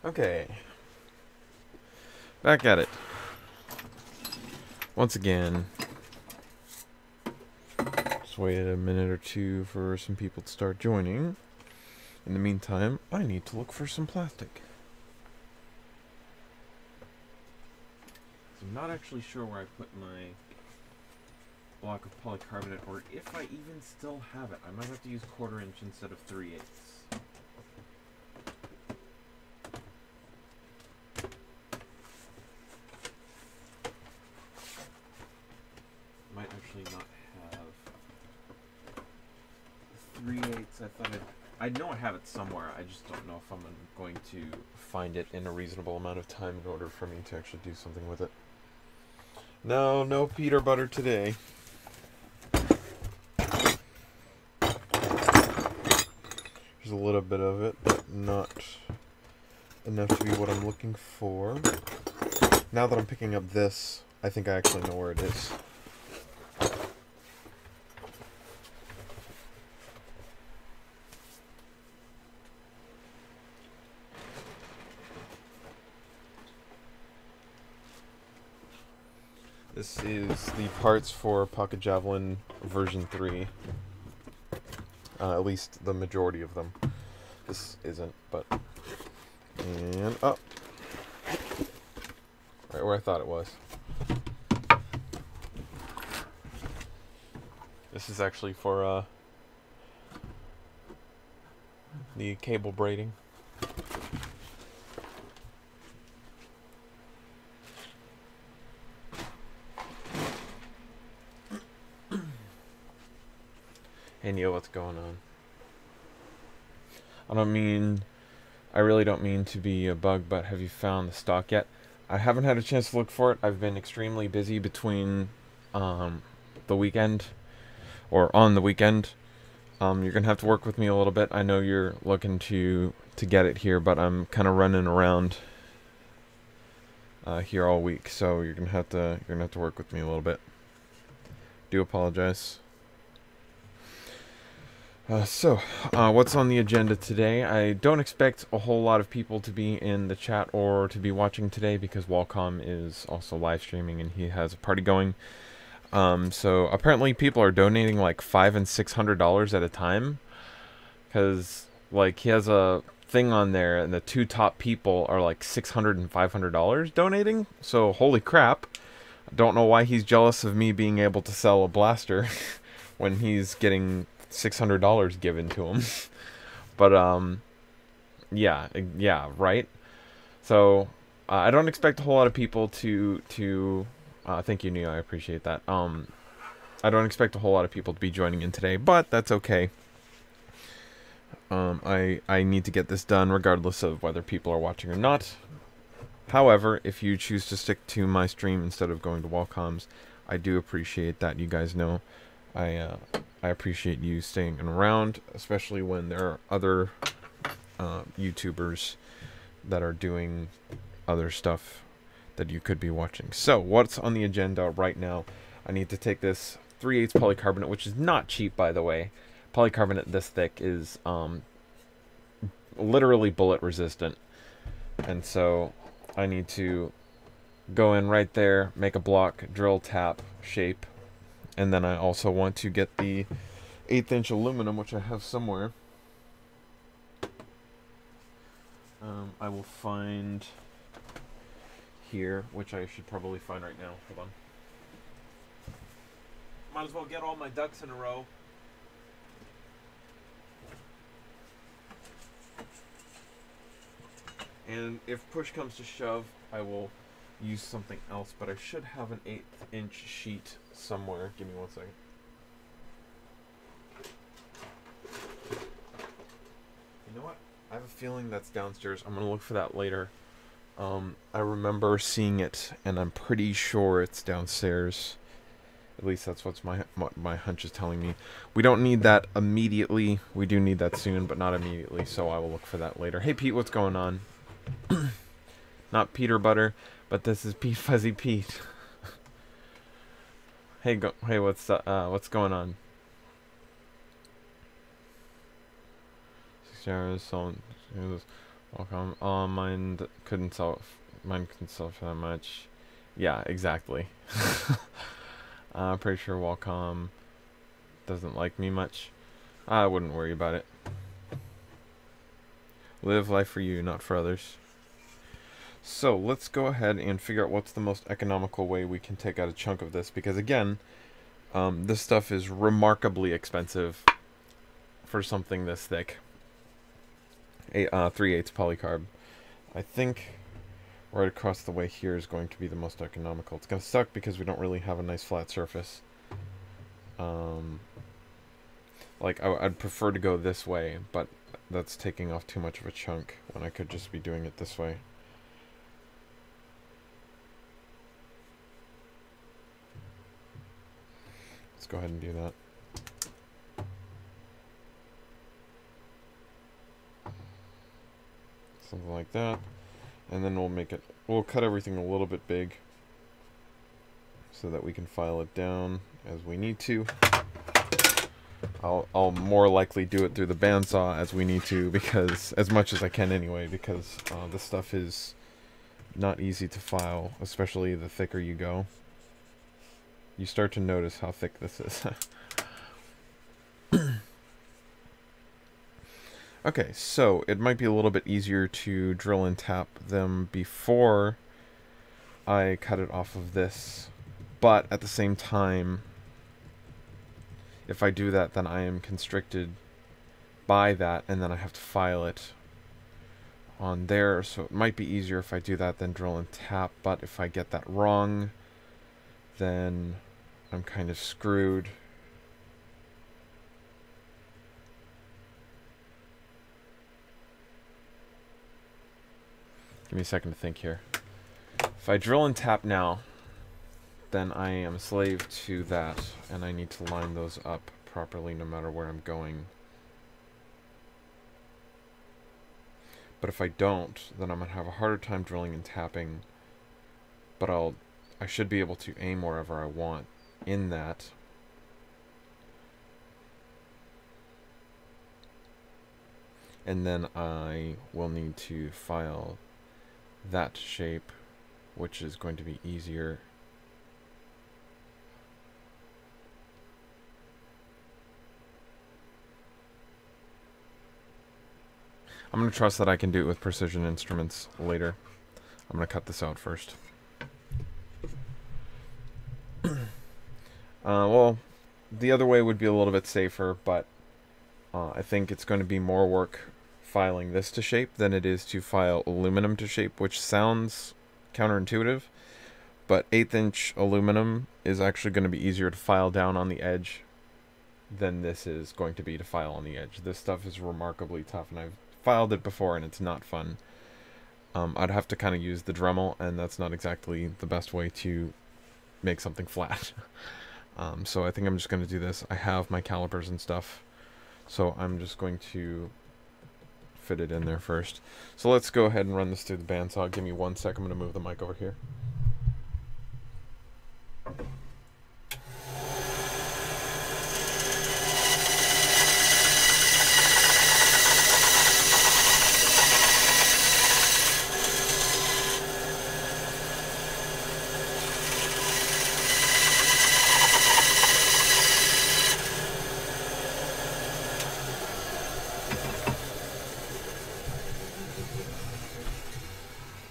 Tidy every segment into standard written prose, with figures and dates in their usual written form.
Okay, back at it. Once again. Just wait a minute or two for some people to start joining. In the meantime, I need to look for some plastic. So I'm not actually sure where I put my block of polycarbonate, or if I even still have it. I might have to use 1/4 inch instead of 3/8. Might actually not have 3/8. I thought I know I have it somewhere. I just don't know if I'm going to find it in a reasonable amount of time in order for me to actually do something with it. No, no peanut butter today. There's a little bit of it, but not enough to be what I'm looking for. Now that I'm picking up this, I think I actually know where it is. This is the parts for Pocket Javelin version 3. At least the majority of them. This isn't, but... And up. Right where I thought it was. This is actually for the cable braiding. Hey Neil, what's going on? I really don't mean to be a bug, but have you found the stock yet? I haven't had a chance to look for it. I've been extremely busy between the weekend, or on the weekend. You're gonna have to work with me a little bit. I know you're looking to get it here, but I'm kind of running around here all week, so you're gonna have to work with me a little bit. Do apologize. What's on the agenda today? I don't expect a whole lot of people to be in the chat or to be watching today because Walcom is also live streaming and he has a party going. So apparently people are donating like $500 and $600 at a time, because like he has a thing on there and the two top people are like $600 and $500 donating. So holy crap! I don't know why he's jealous of me being able to sell a blaster when he's getting $600 given to him. But yeah, right. So I don't expect a whole lot of people to thank you, Neo, I appreciate that. I don't expect a whole lot of people to be joining in today, but that's okay. I need to get this done regardless of whether people are watching or not. However, if you choose to stick to my stream instead of going to Wallcoms, I do appreciate that. You guys know I appreciate you staying around, especially when there are other YouTubers that are doing other stuff that you could be watching. So, what's on the agenda right now? I need to take this 3/8 polycarbonate, which is not cheap, by the way. Polycarbonate this thick is literally bullet resistant. And so, I need to go in right there, make a block, drill, tap, shape. And then I also want to get the 1/8 inch aluminum, which I have somewhere. I will find here, which I should probably find right now. Hold on. Might as well get all my ducks in a row. And if push comes to shove, I will use something else, but I should have an 1/8 inch sheet somewhere. Give me 1 second. You know what? I have a feeling that's downstairs. I'm gonna look for that later. I remember seeing it, and I'm pretty sure it's downstairs. At least that's what my hunch is telling me. We don't need that immediately. We do need that soon, but not immediately, so I will look for that later. Hey, Pete, what's going on? Not Peter Butter, but this is Pete Fuzzy Pete. Hey, what's going on? 6 hours, so Welcome. Mine couldn't sell for that much. Yeah, exactly. I'm pretty sure Wacom doesn't like me much. I wouldn't worry about it. Live life for you, not for others. So let's go ahead and figure out what's the most economical way we can take out a chunk of this, because again, this stuff is remarkably expensive for something this thick. 3/8 polycarb. I think right across the way here is going to be the most economical. It's going to suck because we don't really have a nice flat surface. Like, I'd prefer to go this way, but that's taking off too much of a chunk when I could just be doing it this way. Let's go ahead and do that. Something like that. And then we'll cut everything a little bit big so that we can file it down as we need to. I'll more likely do it through the bandsaw as we need to, because as much as I can anyway, because this stuff is not easy to file, especially the thicker you go. You start to notice how thick this is. Okay, so it might be a little bit easier to drill and tap them before I cut it off of this, but at the same time, if I do that, then I am constricted by that, and then I have to file it on there, so it might be easier if I do that than drill and tap, but if I get that wrong, then I'm kind of screwed. Give me a second to think here. If I drill and tap now, then I am a slave to that, and I need to line those up properly no matter where I'm going. But if I don't, then I'm going to have a harder time drilling and tapping, but I should be able to aim wherever I want in that. And then I will need to file that shape, which is going to be easier. I'm going to trust that I can do it with precision instruments later. I'm going to cut this out first. Well, the other way would be a little bit safer, but I think it's going to be more work filing this to shape than it is to file aluminum to shape, which sounds counterintuitive, but 1/8 inch aluminum is actually going to be easier to file down on the edge than this is going to be to file on the edge. This stuff is remarkably tough, and I've filed it before and it's not fun. I'd have to kind of use the Dremel, and that's not exactly the best way to make something flat. So I think I'm just going to do this. I have my calipers and stuff, so I'm just going to fit it in there first. So let's go ahead and run this through the bandsaw. Give me 1 second. I'm going to move the mic over here.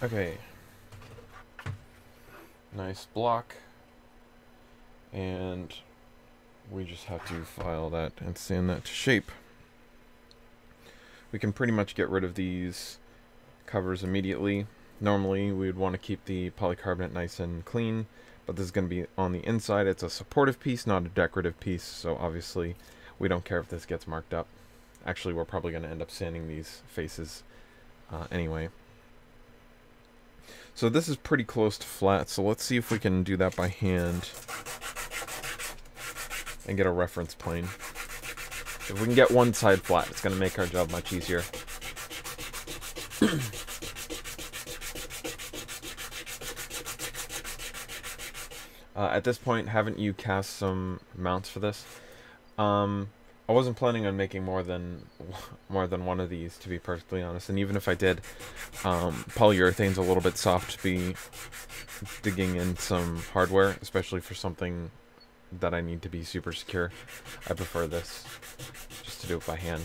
Okay, nice block, and we just have to file that and sand that to shape. We can pretty much get rid of these covers immediately. Normally we would want to keep the polycarbonate nice and clean, but this is going to be on the inside. It's a supportive piece, not a decorative piece, so obviously we don't care if this gets marked up. Actually, we're probably going to end up sanding these faces anyway. So this is pretty close to flat, so let's see if we can do that by hand and get a reference plane. If we can get one side flat, it's going to make our job much easier. At this point, haven't you cast some mounts for this? A I wasn't planning on making more than one of these, to be perfectly honest. And even if I did, polyurethane's a little bit soft to be digging in some hardware, especially for something that I need to be super secure. I prefer this, just to do it by hand.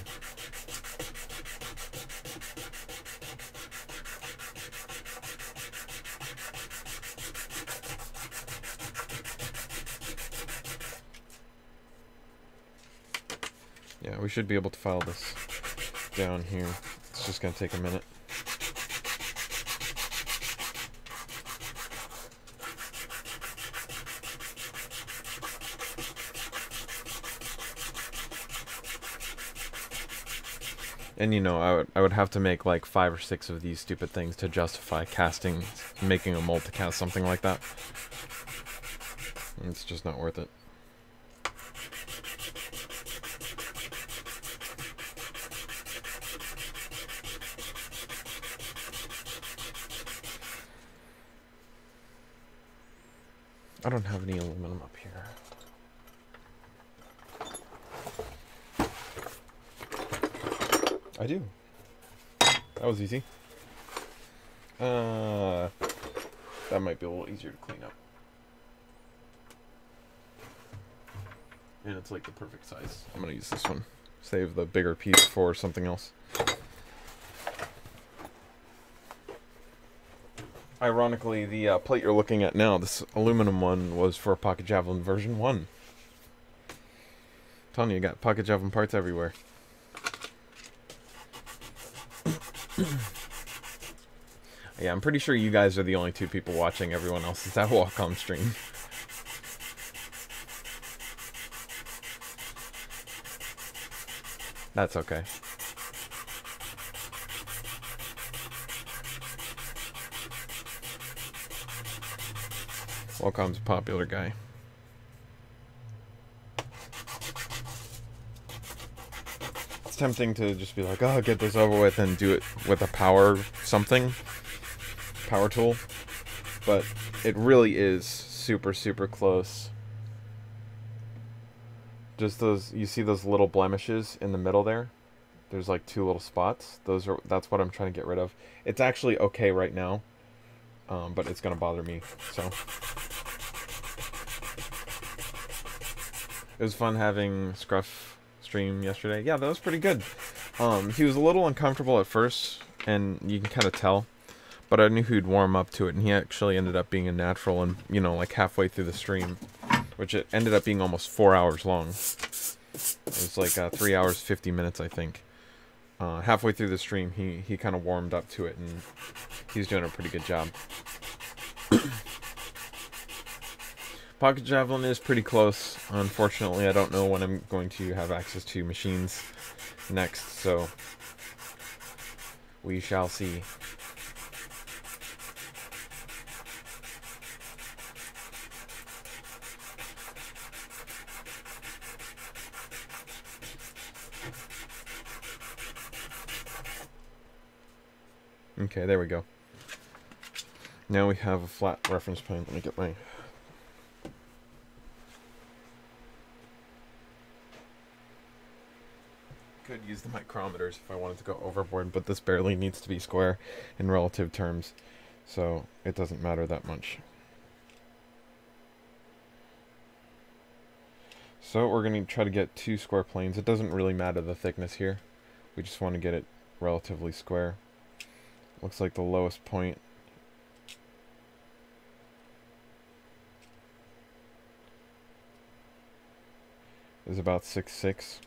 Yeah, we should be able to file this down here. It's just going to take a minute. And you know, I would have to make like 5 or 6 of these stupid things to justify casting, making a mold to cast something like that. It's just not worth it. I don't have any aluminum up here. I do. That was easy. That might be a little easier to clean up. And it's like the perfect size. I'm gonna use this one. Save the bigger piece for something else. Ironically, the plate you're looking at now, this aluminum one, was for Pocket Javelin version 1. I'm telling you, you got Pocket Javelin parts everywhere. Yeah, I'm pretty sure you guys are the only 2 people watching. Everyone else is at Wacom stream. That's okay. Wacom's a popular guy. It's tempting to just be like, oh, get this over with and do it with a power tool. But it really is super, super close. Just those, you see those little blemishes in the middle there? There's like 2 little spots. That's what I'm trying to get rid of. It's actually okay right now, but it's gonna bother me, so. It was fun having Scruff stream yesterday. Yeah, that was pretty good. He was a little uncomfortable at first, and you can kind of tell, but I knew he'd warm up to it, and he actually ended up being a natural, and you know, like halfway through the stream, which it ended up being almost 4 hours long. It was like 3 hours 50 minutes, I think. Halfway through the stream, he kind of warmed up to it, and he's doing a pretty good job. Pocket Javelin is pretty close. Unfortunately, I don't know when I'm going to have access to machines next, so we shall see. Okay, there we go. Now we have a flat reference plane. Let me get my... Could use the micrometers if I wanted to go overboard, but this barely needs to be square in relative terms, so it doesn't matter that much. So we're going to try to get 2 square planes. It doesn't really matter the thickness here. We just want to get it relatively square. Looks like the lowest point is about 0.66,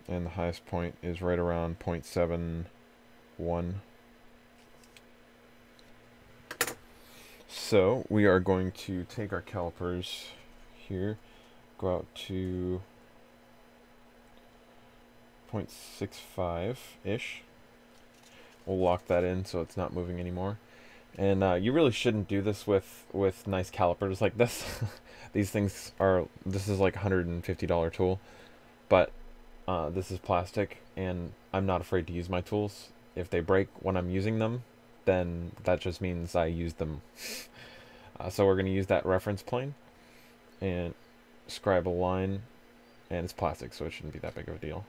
and the highest point is right around 0.71. So we are going to take our calipers here, go out to 0.65-ish. We'll lock that in so it's not moving anymore. And you really shouldn't do this with nice calipers like this. These things are, this is like a $150 tool, but this is plastic, and I'm not afraid to use my tools. If they break when I'm using them, then that just means I used them. So we're going to use that reference plane, and scribe a line, and it's plastic, so it shouldn't be that big of a deal.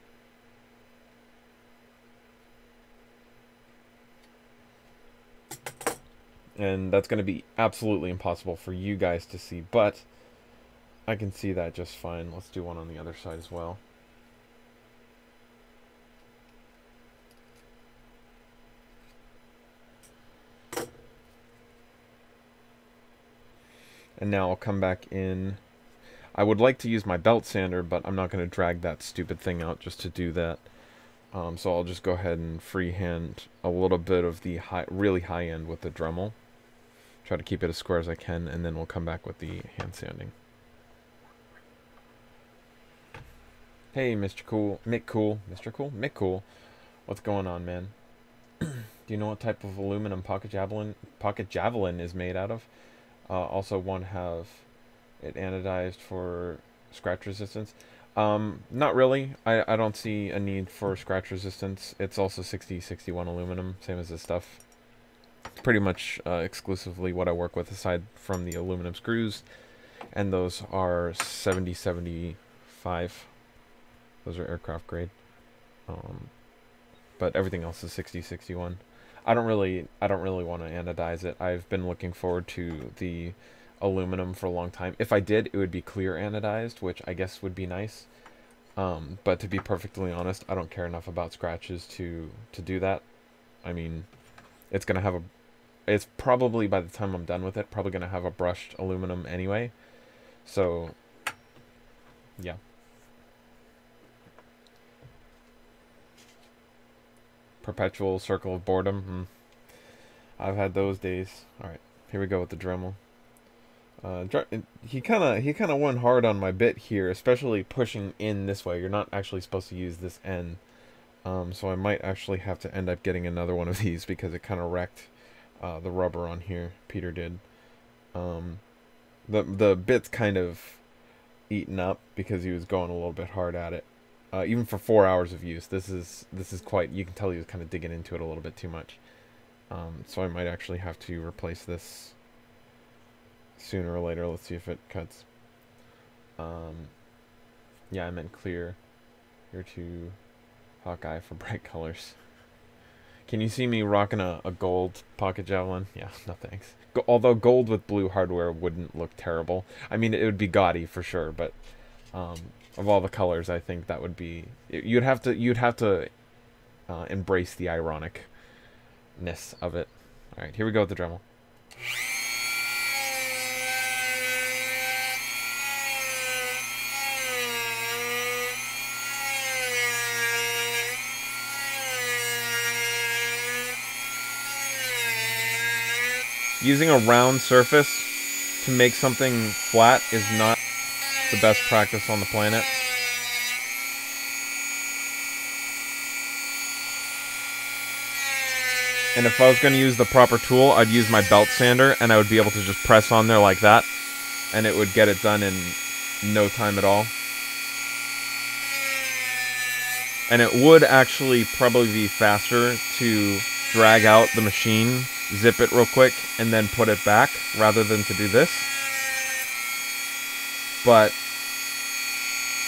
And that's going to be absolutely impossible for you guys to see, but I can see that just fine. Let's do one on the other side as well. And now I'll come back in. I would like to use my belt sander, but I'm not going to drag that stupid thing out just to do that. So I'll just go ahead and freehand a little bit of the really high end with the Dremel. Try to keep it as square as I can, and then we'll come back with the hand sanding. Hey, Mr. Cool, Mick Cool, Mr. Cool, Mick Cool. What's going on, man? Do you know what type of aluminum pocket javelin is made out of? Also, one have it anodized for scratch resistance. Not really. I don't see a need for scratch resistance. It's also 6061 aluminum, same as this stuff. Pretty much exclusively what I work with, aside from the aluminum screws, and those are 7075. Those are aircraft grade. But everything else is 6061. I don't really want to anodize it. I've been looking forward to the aluminum for a long time. If I did, it would be clear anodized, which I guess would be nice. But to be perfectly honest, I don't care enough about scratches to do that. I mean, it's gonna have it's probably, by the time I'm done with it, probably gonna have a brushed aluminum anyway. So, yeah. Perpetual circle of boredom. I've had those days. All right, here we go with the Dremel. He kind of went hard on my bit here, especially pushing in this way. You're not actually supposed to use this end, so I might actually have to end up getting another one of these because it kind of wrecked the rubber on here. Peter did. The bit's kind of eaten up because he was going a little bit hard at it. Even for 4 hours of use, this is quite. You can tell he was kind of digging into it a little bit too much. So I might actually have to replace this sooner or later. Let's see if it cuts. Yeah, I meant clear. Here to Hawkeye for bright colors. Can you see me rocking a gold pocket javelin? Yeah, no thanks. Although gold with blue hardware wouldn't look terrible. I mean, it would be gaudy for sure, but of all the colors, I think that would be. You'd have to embrace the ironicness of it. All right, here we go with the Dremel. Using a round surface to make something flat is not the best practice on the planet. And if I was going to use the proper tool, I'd use my belt sander, and I would be able to just press on there like that, and it would get it done in no time at all. And it would actually probably be faster to drag out the machine, zip it real quick, and then put it back, rather than to do this. But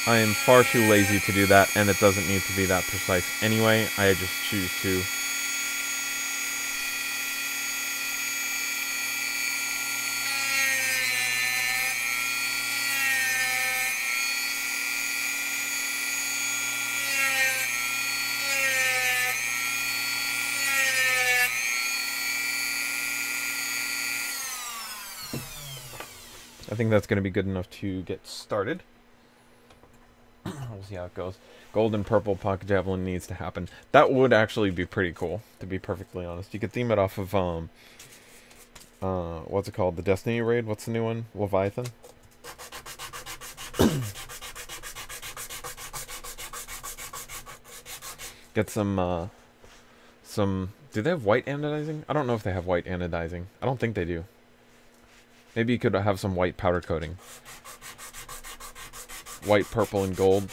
I am far too lazy to do that, and it doesn't need to be that precise anyway. I just choose to. I think that's going to be good enough to get started. We'll see how it goes. Gold and purple pocket javelin needs to happen. That would actually be pretty cool, to be perfectly honest. You could theme it off of what's it called? The Destiny raid? What's the new one? Leviathan? Get some do they have white anodizing? I don't know if they have white anodizing. I don't think they do. Maybe you could have some white powder coating. White, purple, and gold.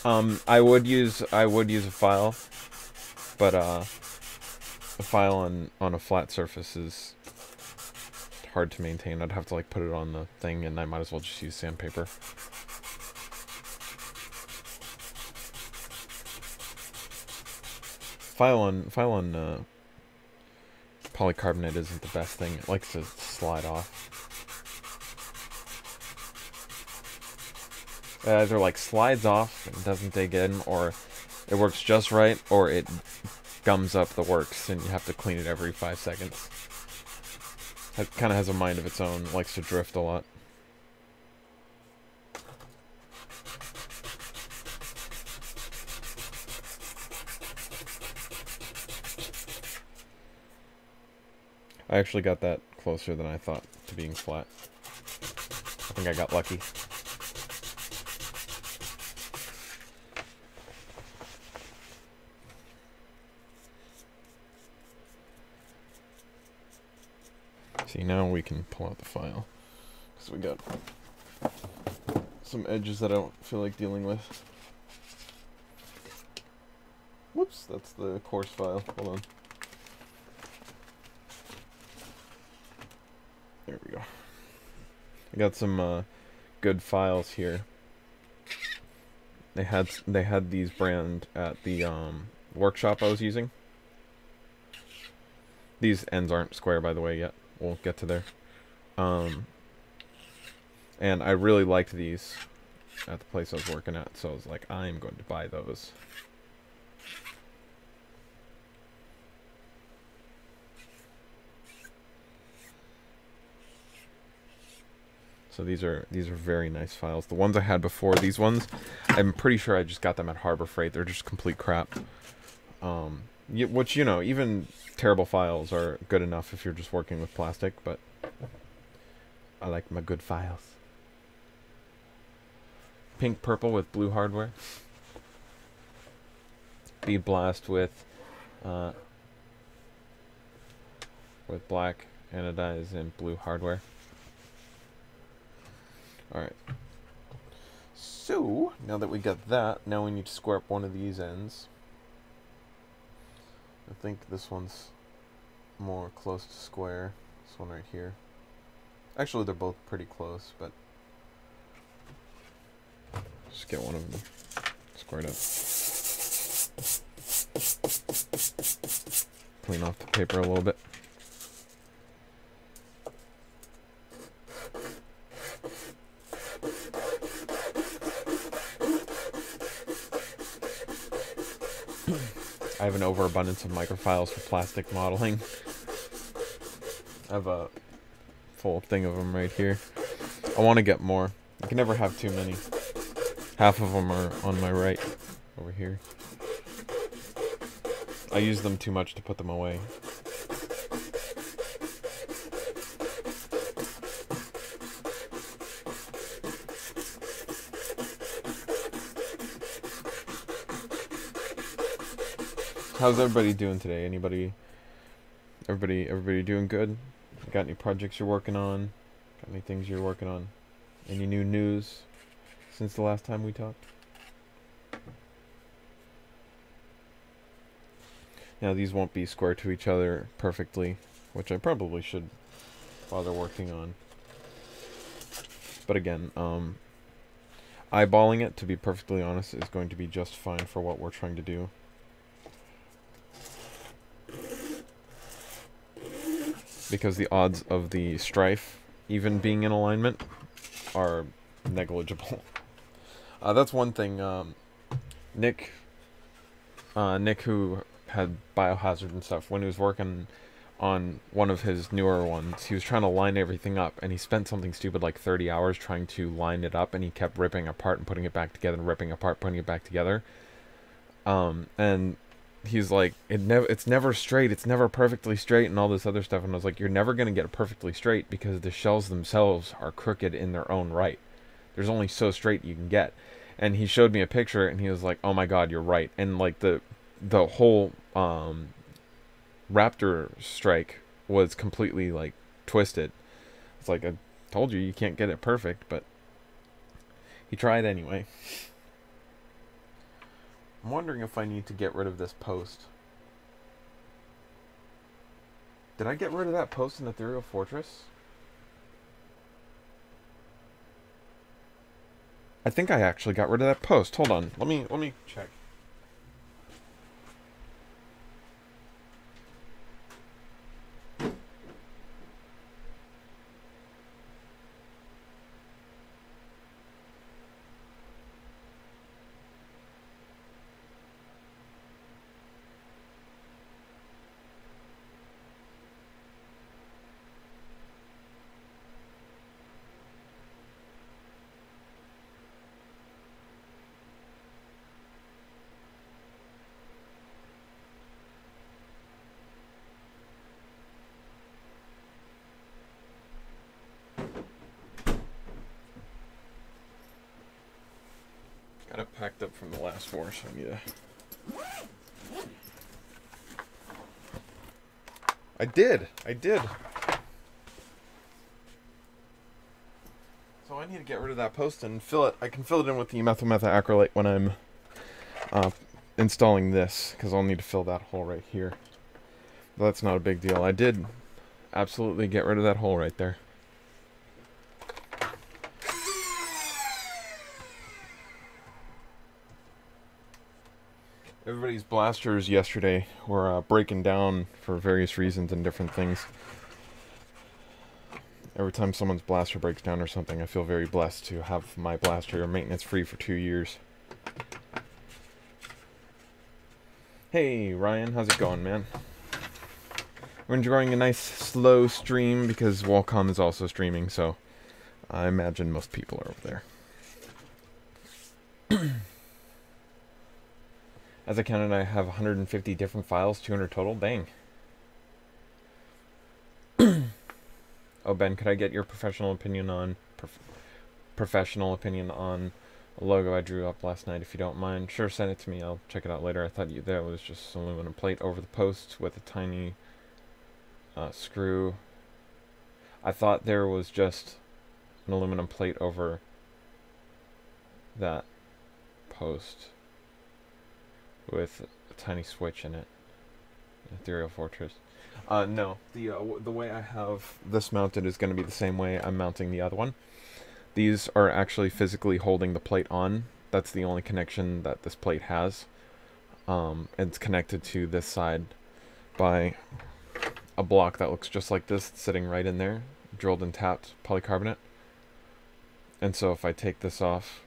I would use a file, but a file on a flat surface is hard to maintain. I'd have to like put it on the thing, and I might as well just use sandpaper. File on polycarbonate isn't the best thing. It likes to slide off. It either like slides off and doesn't dig in, or it works just right, or it gums up the works and you have to clean it every 5 seconds. It kind of has a mind of its own, likes to drift a lot. I actually got that closer than I thought to being flat. I think I got lucky. See, now we can pull out the file, because we got some edges that I don't feel like dealing with. Whoops, that's the coarse file. Hold on. There we go. I got some good files here. They had these brand at the workshop I was using. These ends aren't square, by the way, yet. We'll get to there. And I really liked these at the place I was working at, so I was like, I'm going to buy those. So these are very nice files. The ones I had before, these ones, I'm pretty sure I just got them at Harbor Freight. They're just complete crap. Which, you know, even terrible files are good enough if you're just working with plastic, but I like my good files. Pink purple with blue hardware. Bead blast with black anodized and blue hardware. Alright. So, now that we got that, now we need to square up one of these ends. I think this one's more close to square. This one right here. Actually, they're both pretty close, but just get one of them squared up. Clean off the paper a little bit. I have an overabundance of microfiles for plastic modeling. I have a full thing of them right here. I want to get more. I can never have too many. Half of them are on my right over here. I use them too much to put them away. How's everybody doing today? Everybody doing good? Got any projects you're working on? Got any things you're working on? Any new news since the last time we talked? Now these won't be square to each other perfectly, which I probably should bother working on. But again, eyeballing it, to be perfectly honest, is going to be just fine for what we're trying to do. Because the odds of the strife even being in alignment are negligible. That's one thing. Nick, who had Biohazard and stuff, when he was working on one of his newer ones, he was trying to line everything up, and he spent something stupid like 30 hours trying to line it up, and he kept ripping apart and putting it back together, and ripping apart, putting it back together. And he's like, it's never straight, it's never perfectly straight, and all this other stuff. And I was like, you're never going to get it perfectly straight because the shells themselves are crooked in their own right. There's only so straight you can get. And he showed me a picture, and he was like, oh my god, you're right. And like the whole Raptor strike was completely like twisted. It's like, I told you, you can't get it perfect. But He tried anyway. I'm wondering if I need to get rid of this post. Did I get rid of that post in Ethereal Fortress? I think I actually got rid of that post. Hold on. Let me check. Got it packed up from the last war, so I need to... I did. So I need to get rid of that post and fill it. I can fill it in with the methacrylate when I'm installing this, because I'll need to fill that hole right here. But that's not a big deal. I did absolutely get rid of that hole right there. Everybody's blasters yesterday were breaking down for various reasons and different things. Every time someone's blaster breaks down or something, I feel very blessed to have my blaster maintenance free for 2 years. Hey Ryan, how's it going, man? We're enjoying a nice slow stream because Walcom is also streaming, so I imagine most people are over there. As I counted, I have 150 different files, 200 total. Dang. Oh, Ben, could I get your professional opinion on a logo I drew up last night, if you don't mind? Sure, send it to me. I'll check it out later. I thought that was just an aluminum plate over the post with a tiny screw. I thought there was just an aluminum plate over that post with a tiny switch in it. Ethereal Fortress. No, the way I have this mounted is going to be the same way I'm mounting the other one. These are actually physically holding the plate on. That's the only connection that this plate has. It's connected to this side by a block that looks just like this, sitting right in there, drilled and tapped polycarbonate. And so if I take this off,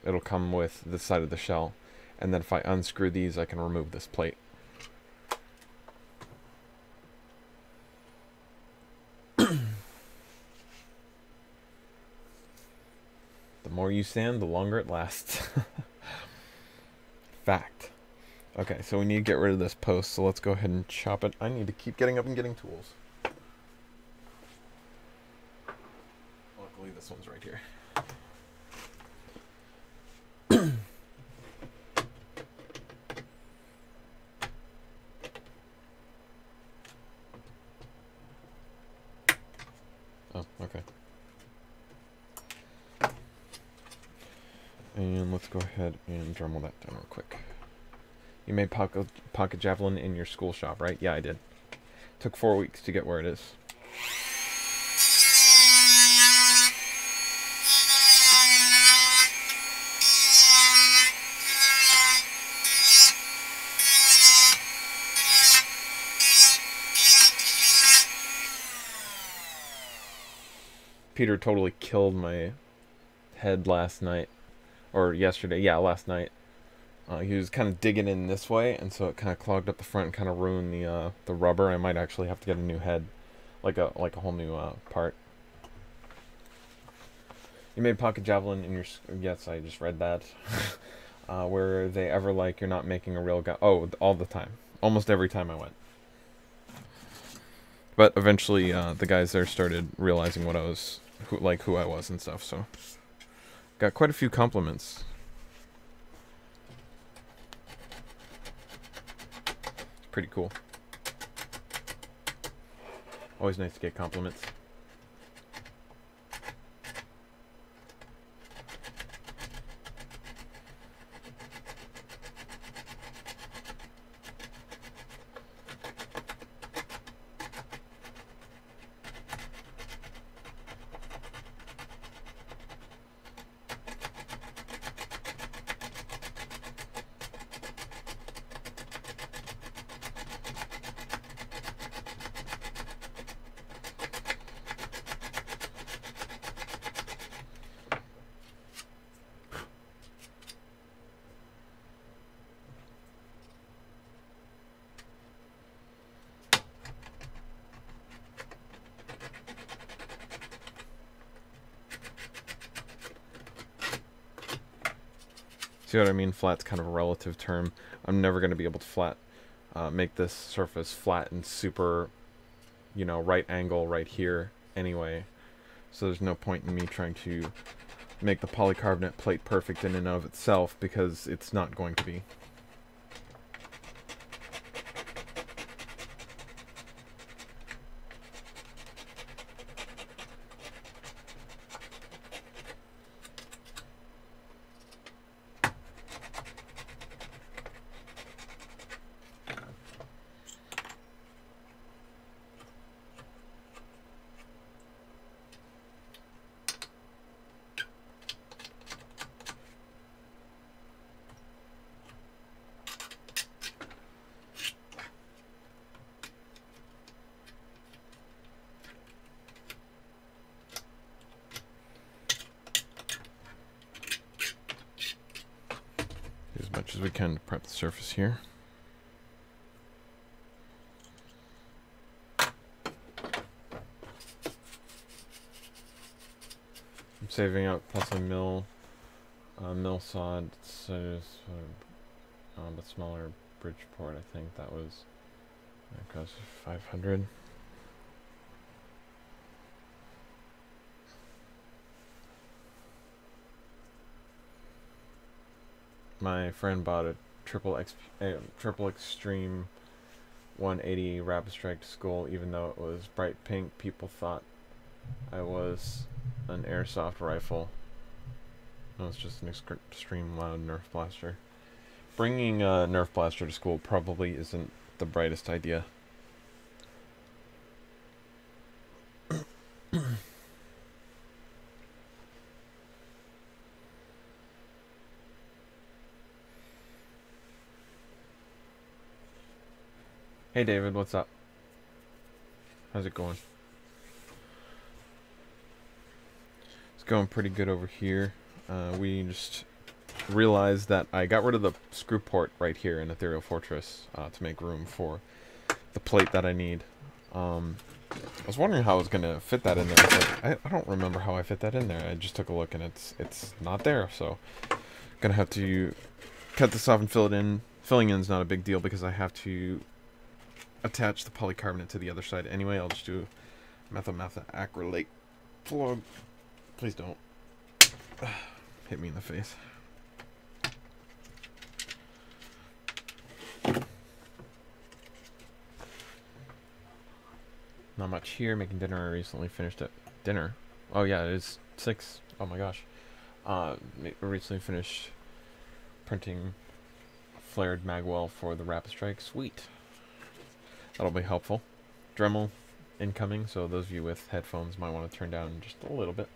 it'll come with this side of the shell. And then if I unscrew these, I can remove this plate. The more you sand, the longer it lasts. Fact. Okay, so we need to get rid of this post, so let's go ahead and chop it. I need to keep getting up and getting tools. Luckily, this one's right here. Oh, okay. And let's go ahead and Dremel that down real quick. You made pocket javelin in your school shop, right? Yeah, I did. Took 4 weeks to get where it is. Peter totally killed my head last night. Or yesterday. Yeah, last night. He was kind of digging in this way, and so it kind of clogged up the front and kind of ruined the rubber. I might actually have to get a new head. Like a whole new part. You made pocket javelin in your... Yes, I just read that. Were they ever like, you're not making a real gun? Oh, all the time. Almost every time I went. But eventually, the guys there started realizing what I was... who I was and stuff, so... Got quite a few compliments. Pretty cool. Always nice to get compliments. See what I mean? Flat's kind of a relative term. I'm never going to be able to make this surface flat and super, you know, right angle right here anyway. So there's no point in me trying to make the polycarbonate plate perfect in and of itself, because it's not going to be. As much as we can to prep the surface here. I'm saving up possibly mill sod, so but smaller Bridgeport. I think that cost 500. My friend bought a triple extreme 180 rapid strike to school, even though it was bright pink. People thought I was an airsoft rifle. No, it's just an extreme loud Nerf blaster. Bringing a Nerf blaster to school probably isn't the brightest idea. Hey David, what's up? How's it going? It's going pretty good over here. We just realized that I got rid of the screw port right here in Ethereal Fortress to make room for the plate that I need. I was wondering how I was going to fit that in there. I don't remember how I fit that in there. I just took a look and it's not there, so I'm going to have to cut this off and fill it in. Filling in is not a big deal because I have to attach the polycarbonate to the other side anyway. I'll just do methyl acrylate plug. Please don't hit me in the face. Not much here. Making dinner. I recently finished it. Dinner? Oh yeah, it is 6. Oh my gosh. Recently finished printing flared magwell for the Rapid Strike. Sweet. That'll be helpful. Dremel incoming, so those of you with headphones might want to turn down just a little bit.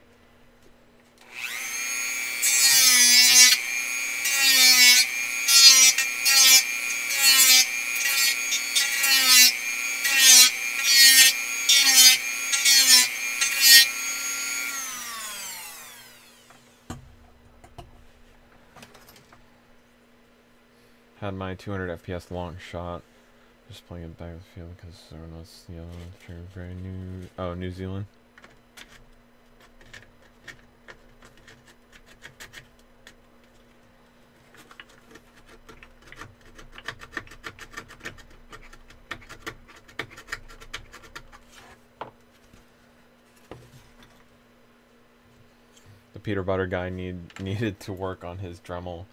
Had my 200 FPS long shot. Just playing it back with the field because everyone knows the other one. Very new. Oh, New Zealand. The Peter Butter guy needed to work on his Dremel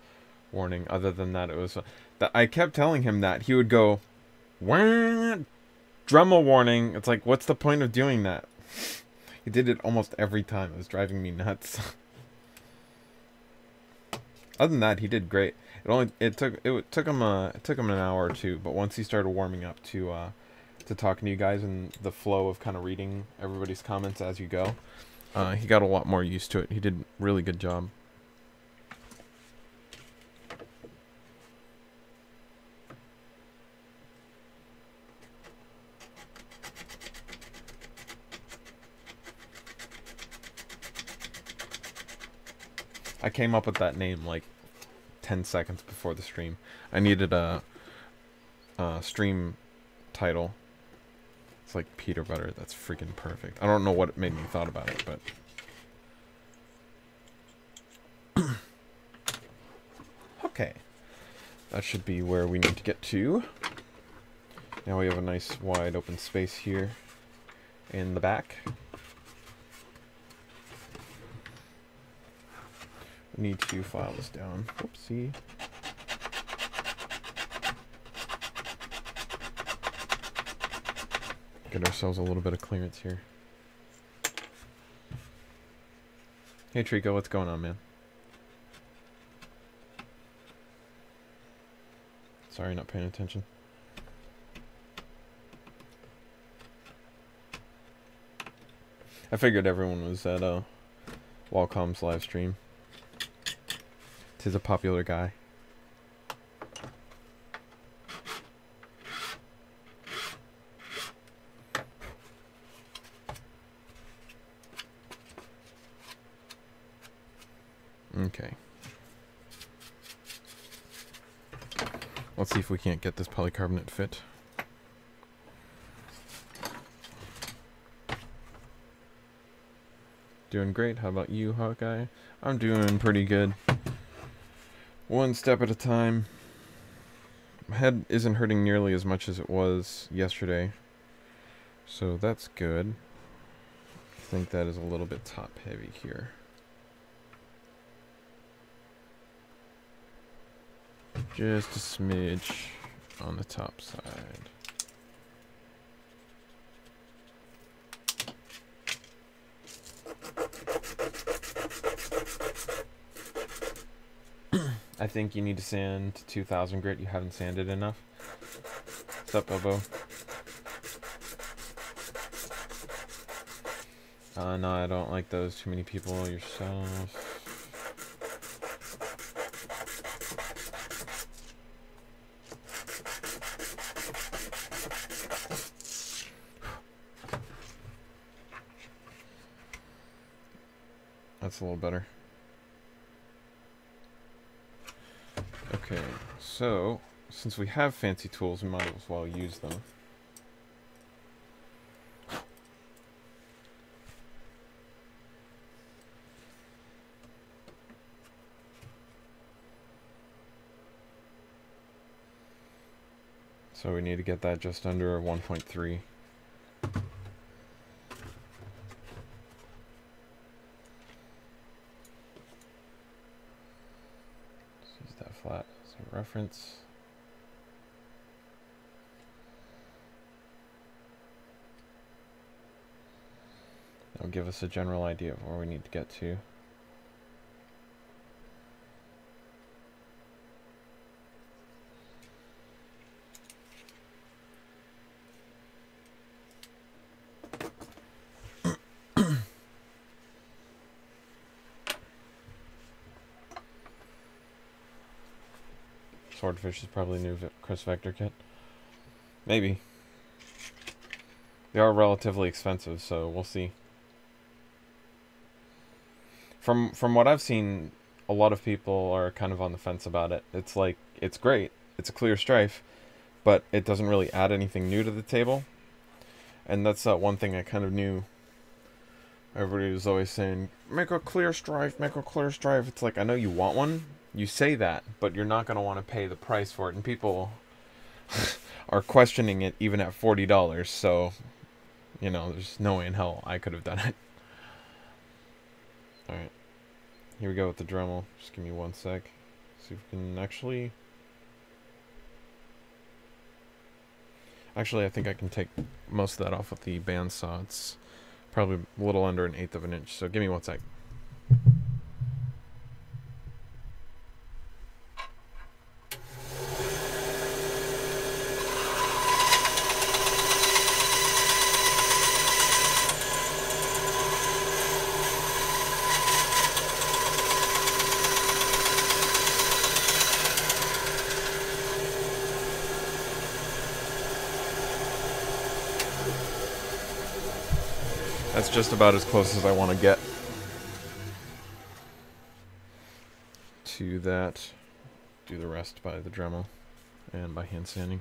warning. Other than that, it was that I kept telling him that he would go, "What? Dremel warning." It's like, what's the point of doing that? He did it almost every time. It was driving me nuts. Other than that, he did great. It took him an hour or two, but once he started warming up to talking to you guys and the flow of kind of reading everybody's comments as you go, he got a lot more used to it. He did a really good job. I came up with that name like 10 seconds before the stream. I needed a stream title. It's like Peter Butter. That's freaking perfect. I don't know what made me thought about it, but Okay. That should be where we need to get to. Now we have a nice wide open space here in the back. We need to file this down. Whoopsie. Get ourselves a little bit of clearance here. Hey Trico, what's going on, man? Sorry, not paying attention. I figured everyone was at Wacom's live stream. 'Tis a popular guy. Okay. Let's see if we can't get this polycarbonate fit. Doing great. How about you, Hawkeye? I'm doing pretty good. One step at a time. My head isn't hurting nearly as much as it was yesterday, so that's good. I think that is a little bit top heavy here. Just a smidge on the top side. I think you need to sand to 2000 grit. You haven't sanded enough. What's up, Bobo? No, I don't like those. Too many people yourself. That's a little better. Okay, so since we have fancy tools, we might as well use them. So we need to get that just under 1.3. Use that flat as a reference. That'll give us a general idea of where we need to get to. Swordfish is probably new Chris Vector kit. Maybe. They are relatively expensive, so we'll see. From what I've seen, a lot of people are kind of on the fence about it. It's like, it's great. It's a clear strife, but it doesn't really add anything new to the table. And that's one thing I kind of knew. Everybody was always saying, make a clear strife, make a clear strife. It's like, I know you want one. You say that, but you're not going to want to pay the price for it. And people are questioning it even at $40. So, you know, there's no way in hell I could have done it. Alright. Here we go with the Dremel. Just give me one sec. See if we can actually... Actually, I think I can take most of that off with the bandsaw. It's probably a little under 1/8 of an inch. So give me one sec. That's just about as close as I want to get to that. Do the rest by the Dremel and by hand sanding.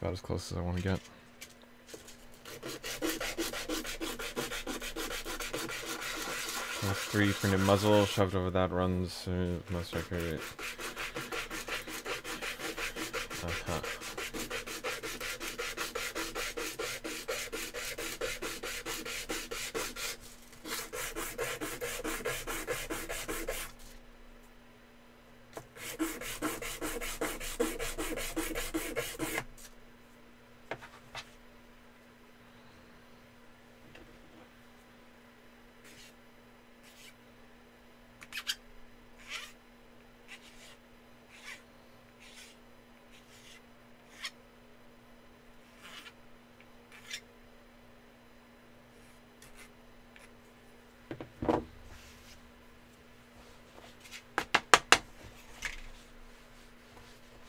about as close as I want to get. F3 printed muzzle shoved over that runs most accurate.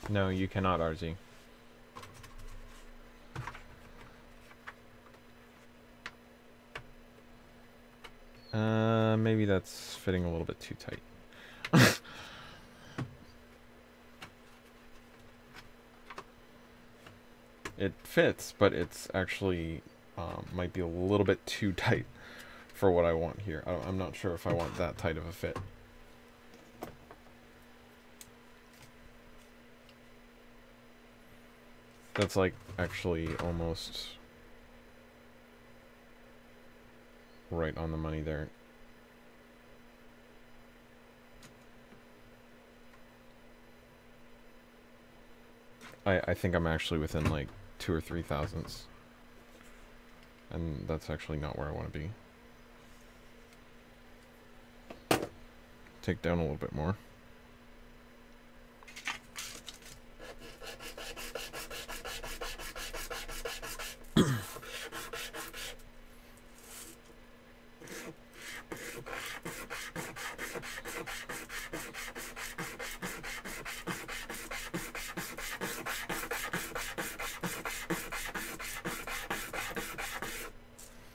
No, you cannot, RZ. Maybe that's fitting a little bit too tight. It fits, but it's actually might be a little bit too tight for what I want here. I'm not sure if I want that tight of a fit. That's like actually almost right on the money there. I think I'm actually within like 2 or 3 thousandths. And that's actually not where I want to be. Take down a little bit more.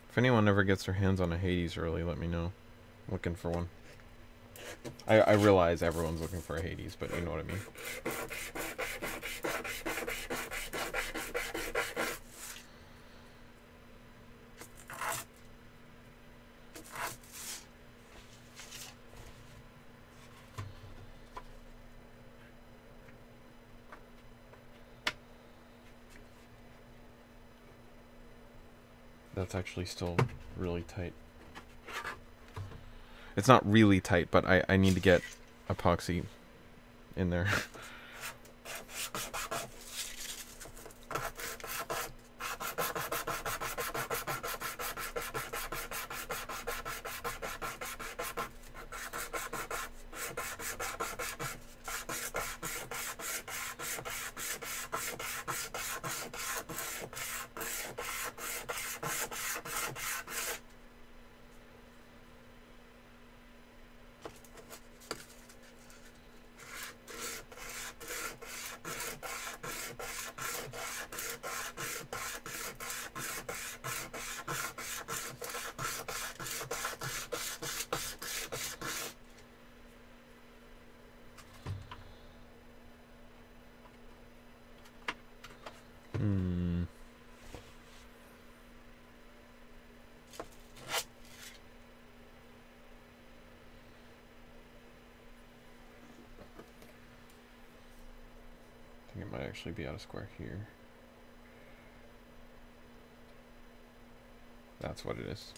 If anyone ever gets their hands on a Hades early, let me know. I'm looking for one. I realize everyone's looking for a Hades, but you know what I mean. That's actually still really tight. It's not really tight, but I need to get epoxy in there. It might actually be out of square here. That's what it is.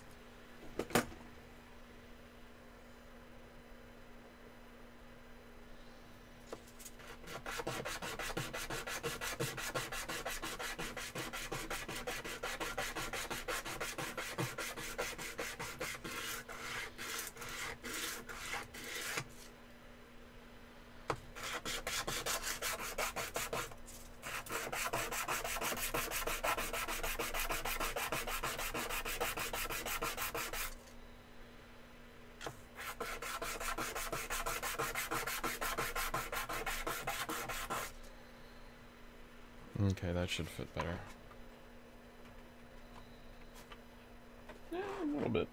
Okay, that should fit better. Yeah, a little bit.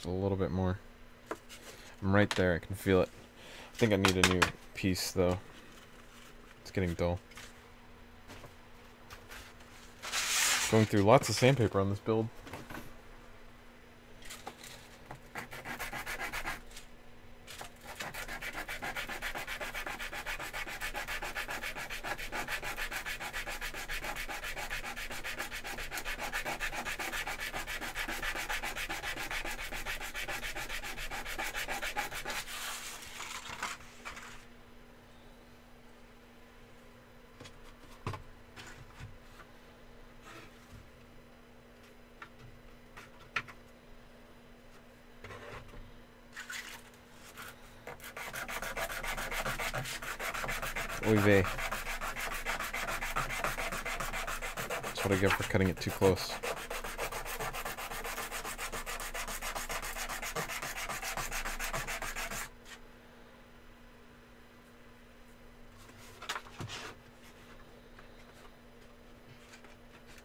Just a little bit more. I'm right there. I can feel it. I think I need a new piece, though. It's getting dull. Going through lots of sandpaper on this build. Oy vey. That's what I get for cutting it too close.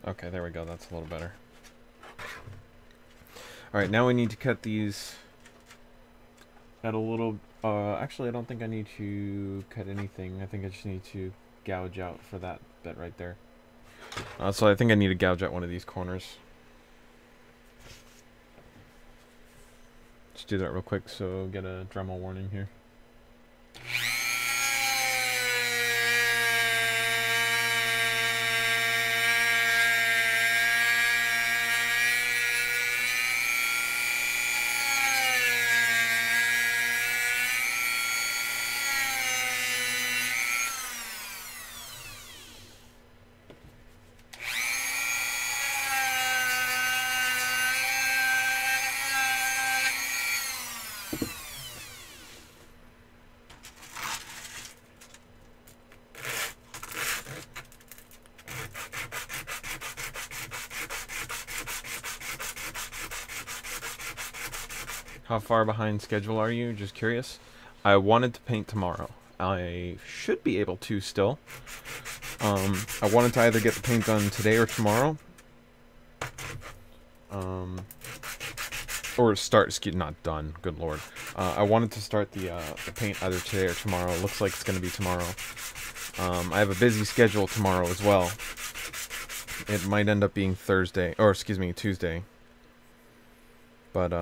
Okay, there we go. That's a little better. Alright, now we need to cut these at a little... actually, I don't think I need to cut anything. I think I just need to gouge out for that bit right there. So I think I need to gouge out one of these corners. Just do that real quick, so get a Dremel warning here. How far behind schedule are you? Just curious. I wanted to paint tomorrow. I should be able to still. I wanted to either get the paint done today or tomorrow. Or start, excuse, not done, good lord. I wanted to start the paint either today or tomorrow. It looks like it's going to be tomorrow. I have a busy schedule tomorrow as well. It might end up being Thursday, or excuse me, Tuesday. But,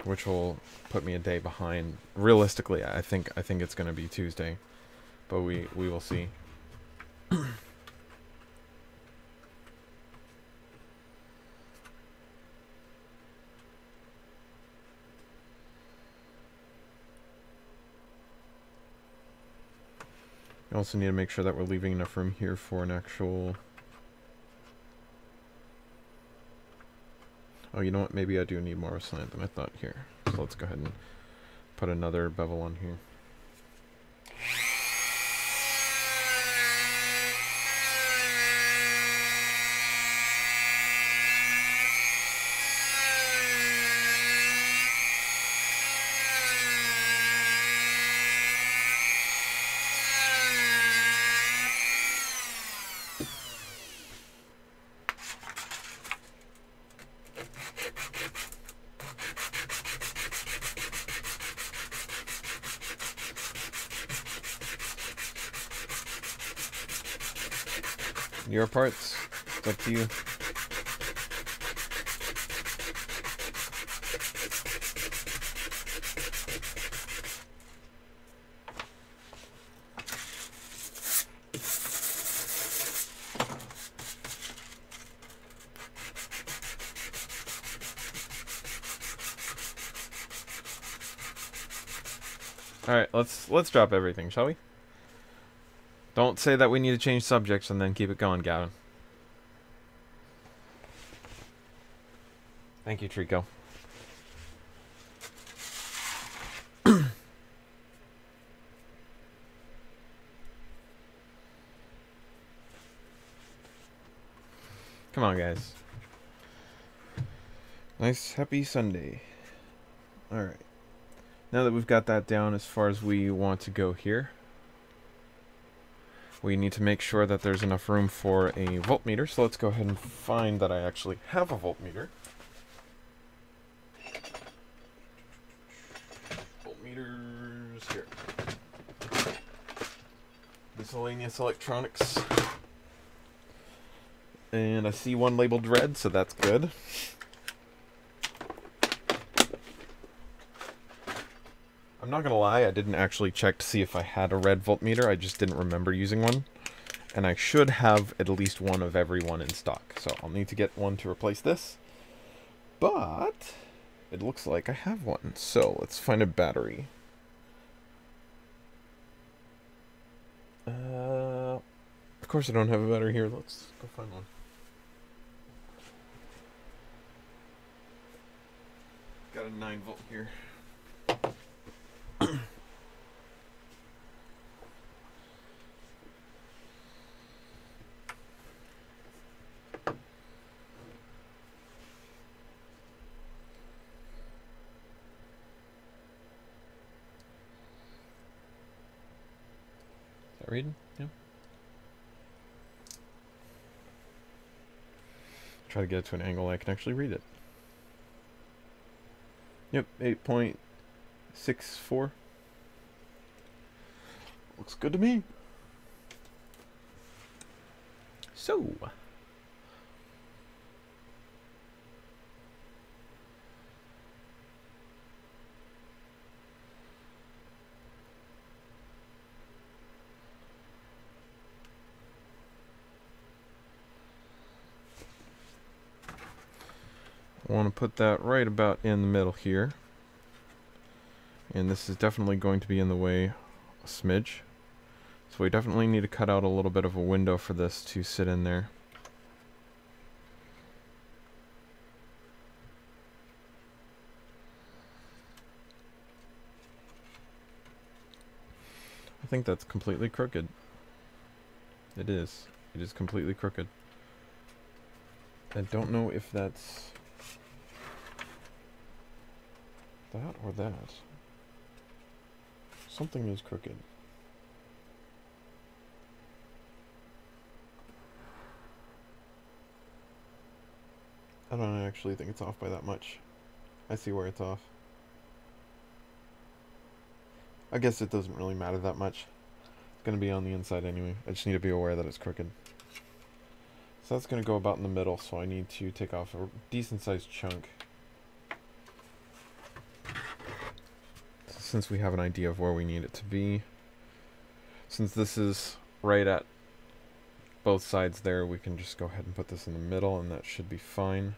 which will put me a day behind. Realistically, I think it's going to be Tuesday, but we will see. We also need to make sure that we're leaving enough room here for an actual... Oh, you know what? Maybe I do need more of a slant than I thought here. So let's go ahead and put another bevel on here. Your parts. It's up to you. All right, let's drop everything, shall we? Don't say that we need to change subjects and then keep it going, Gavin. Thank you, Trico. Come on, guys. Nice, happy Sunday. Alright. Now that we've got that down as far as we want to go here, we need to make sure that there's enough room for a voltmeter. So let's go ahead and find that I actually have a voltmeter. miscellaneous electronics. And I see one labeled red, so that's good. I'm not gonna lie, I didn't actually check to see if I had a red voltmeter. I just didn't remember using one. And I should have at least one of every one in stock. So I'll need to get one to replace this. But it looks like I have one. So let's find a battery. Of course I don't have a battery here. Let's go find one. Got a 9-volt here. Is that reading? Yeah. Try to get it to an angle I can actually read it. Yep, 8.64. Looks good to me. So, I want to put that right about in the middle here. And this is definitely going to be in the way a smidge. So we definitely need to cut out a little bit of a window for this to sit in there. I think that's completely crooked. It is. It is completely crooked. I don't know if that's that or that. Something is crooked. I don't actually think it's off by that much. I see where it's off. I guess it doesn't really matter that much. It's going to be on the inside anyway. I just need to be aware that it's crooked. So that's going to go about in the middle, so I need to take off a decent sized chunk. So since we have an idea of where we need it to be, since this is right at both sides there, we can just go ahead and put this in the middle, and that should be fine.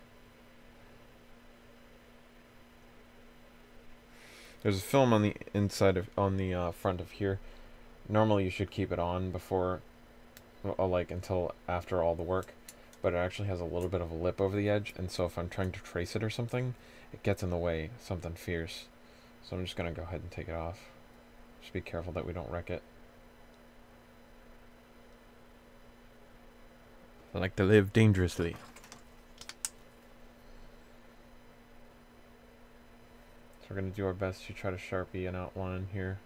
There's a film on the inside of, on the front of here. Normally you should keep it on before, like until after all the work, but it actually has a little bit of a lip over the edge, and so if I'm trying to trace it or something, it gets in the way, something fierce. So I'm just gonna go ahead and take it off. Just be careful that we don't wreck it. I like to live dangerously. So we're going to do our best to try to Sharpie an outline here.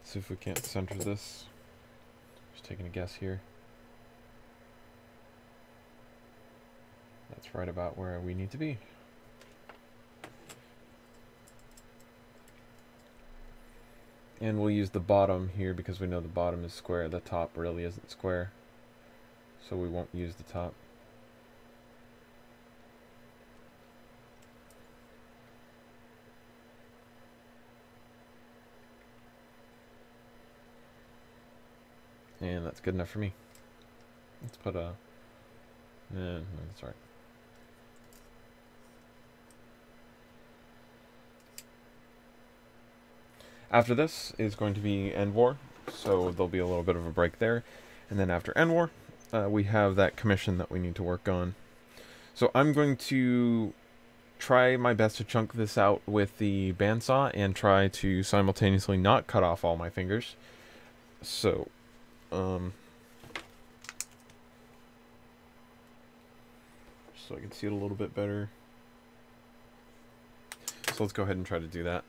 See if we can't center this. Just taking a guess here. That's right about where we need to be. And we'll use the bottom here because we know the bottom is square. The top really isn't square. So we won't use the top. And that's good enough for me. Let's put a... no, that's all right. After this is going to be End War, so there'll be a little bit of a break there. And then after End War, we have that commission that we need to work on. So I'm going to try my best to chunk this out with the bandsaw and try to simultaneously not cut off all my fingers. So, so I can see it a little bit better. So let's go ahead and try to do that.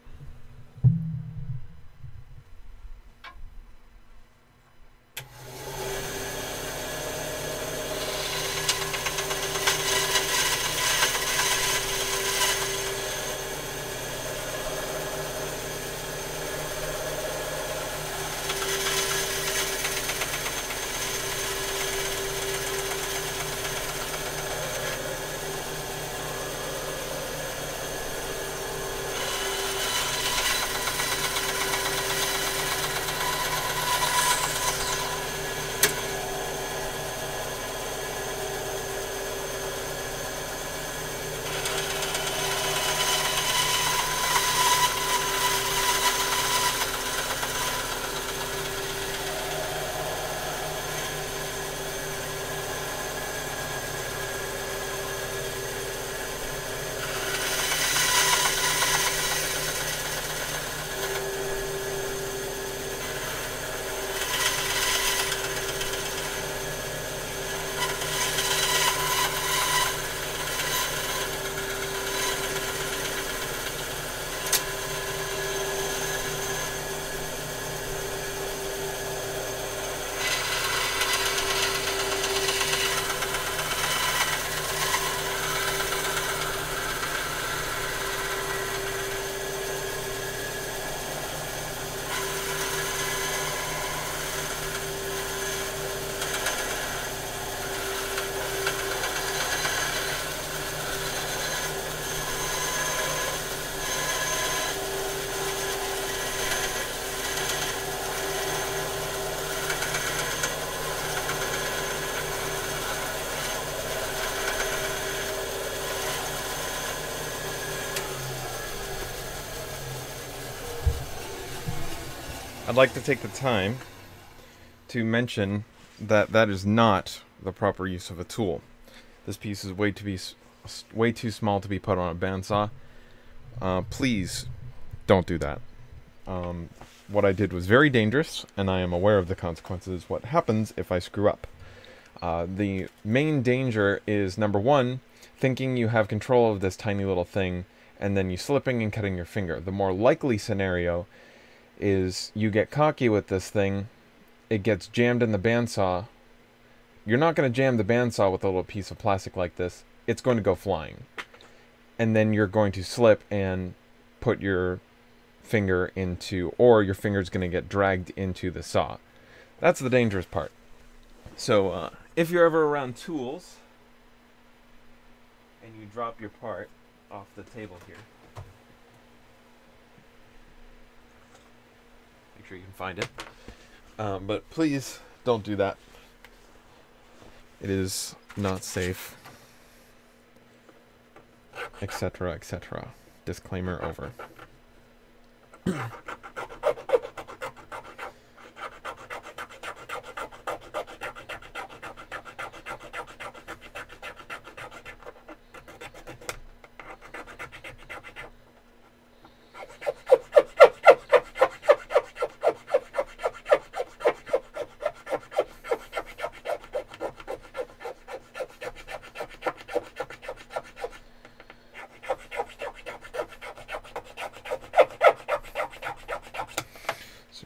I'd like to take the time to mention that that is not the proper use of a tool. This piece is way too small to be put on a bandsaw. Please don't do that. What I did was very dangerous, and I am aware of the consequences. What happens if I screw up? The main danger is, number one, thinking you have control of this tiny little thing, and then you slipping and cutting your finger. The more likely scenario is you get cocky with this thing, it gets jammed in the bandsaw. You're not going to jam the bandsaw with a little piece of plastic like this. It's going to go flying. And then you're going to slip and put your finger into, or your finger's going to get dragged into the saw. That's the dangerous part. So if you're ever around tools and you drop your part off the table here, make sure you can find it. But please don't do that. It is not safe, etc., etc. Disclaimer over.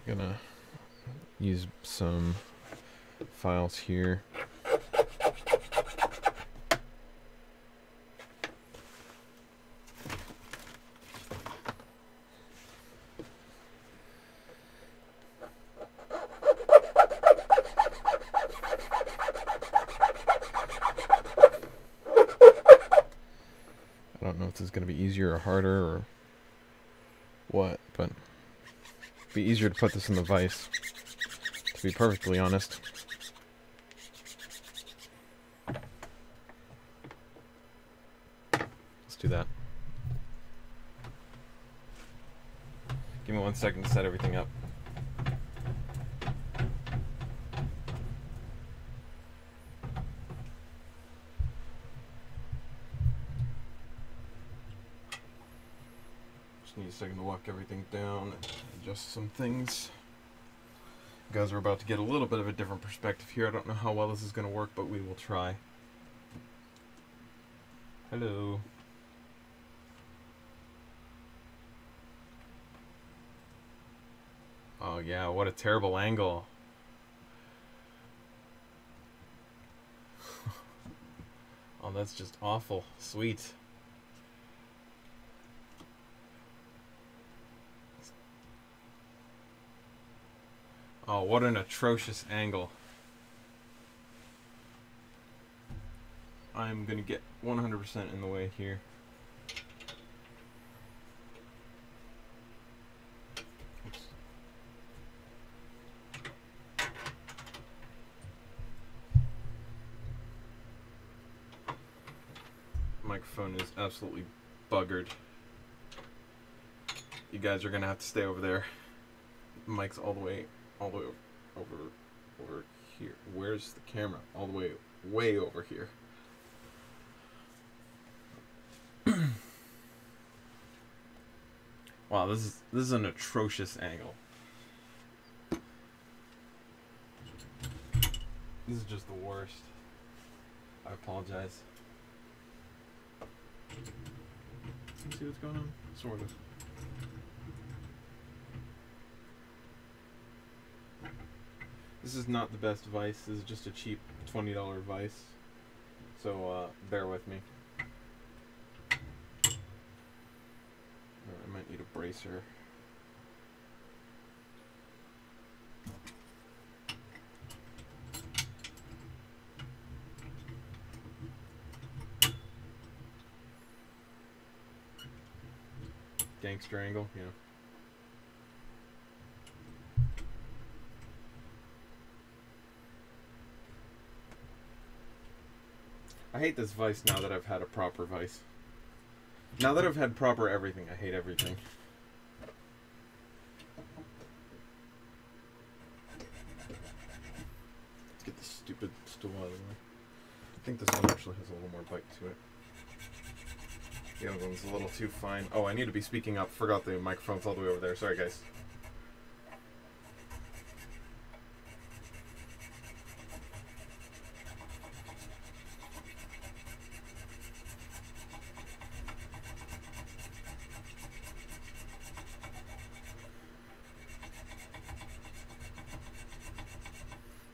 Gonna use some files here. I don't know if this is gonna be easier or harder or what, but be easier to put this in the vise, to be perfectly honest. Let's do that. Give me 1 second to set everything up. Need a second to lock everything down and adjust some things. You guys are about to get a little bit of a different perspective here. I don't know how well this is going to work, but we will try. Hello. Oh yeah, what a terrible angle. Oh, that's just awful. Sweet. Oh, what an atrocious angle. I'm gonna get 100% in the way here. Oops. Microphone is absolutely buggered. You guys are gonna have to stay over there. The mic's all the way over here. Where's the camera? All the way over here. Wow, this is an atrocious angle. This is just the worst. I apologize. See what's going on? Sort of. This is not the best Vice. This is just a cheap $20 Vice. So bear with me. I might need a bracer. Gangster angle, yeah. I hate this Vice now that I've had a proper Vice. Now that I've had proper everything, I hate everything. Let's get this stupid stool out of the way. I think this one actually has a little more bite to it. The other one's a little too fine. Oh, I need to be speaking up. Forgot the microphone's all the way over there. Sorry, guys.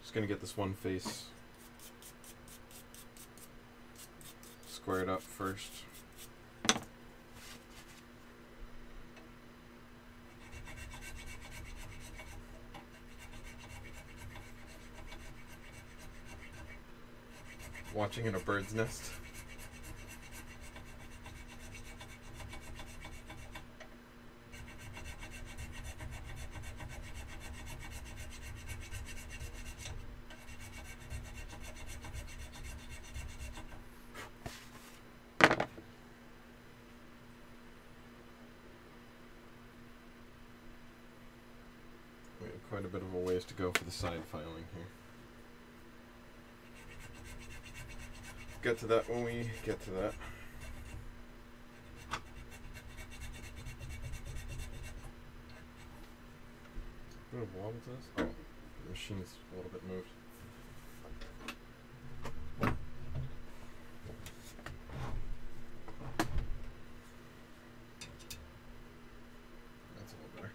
Just gonna get this one face squared up first. Watching in a bird's nest. We have quite a bit of a ways to go for the side filing here. Get to that when we get to that. Bit of wobble to this? Oh, the machine's a little bit moved. That's a little better.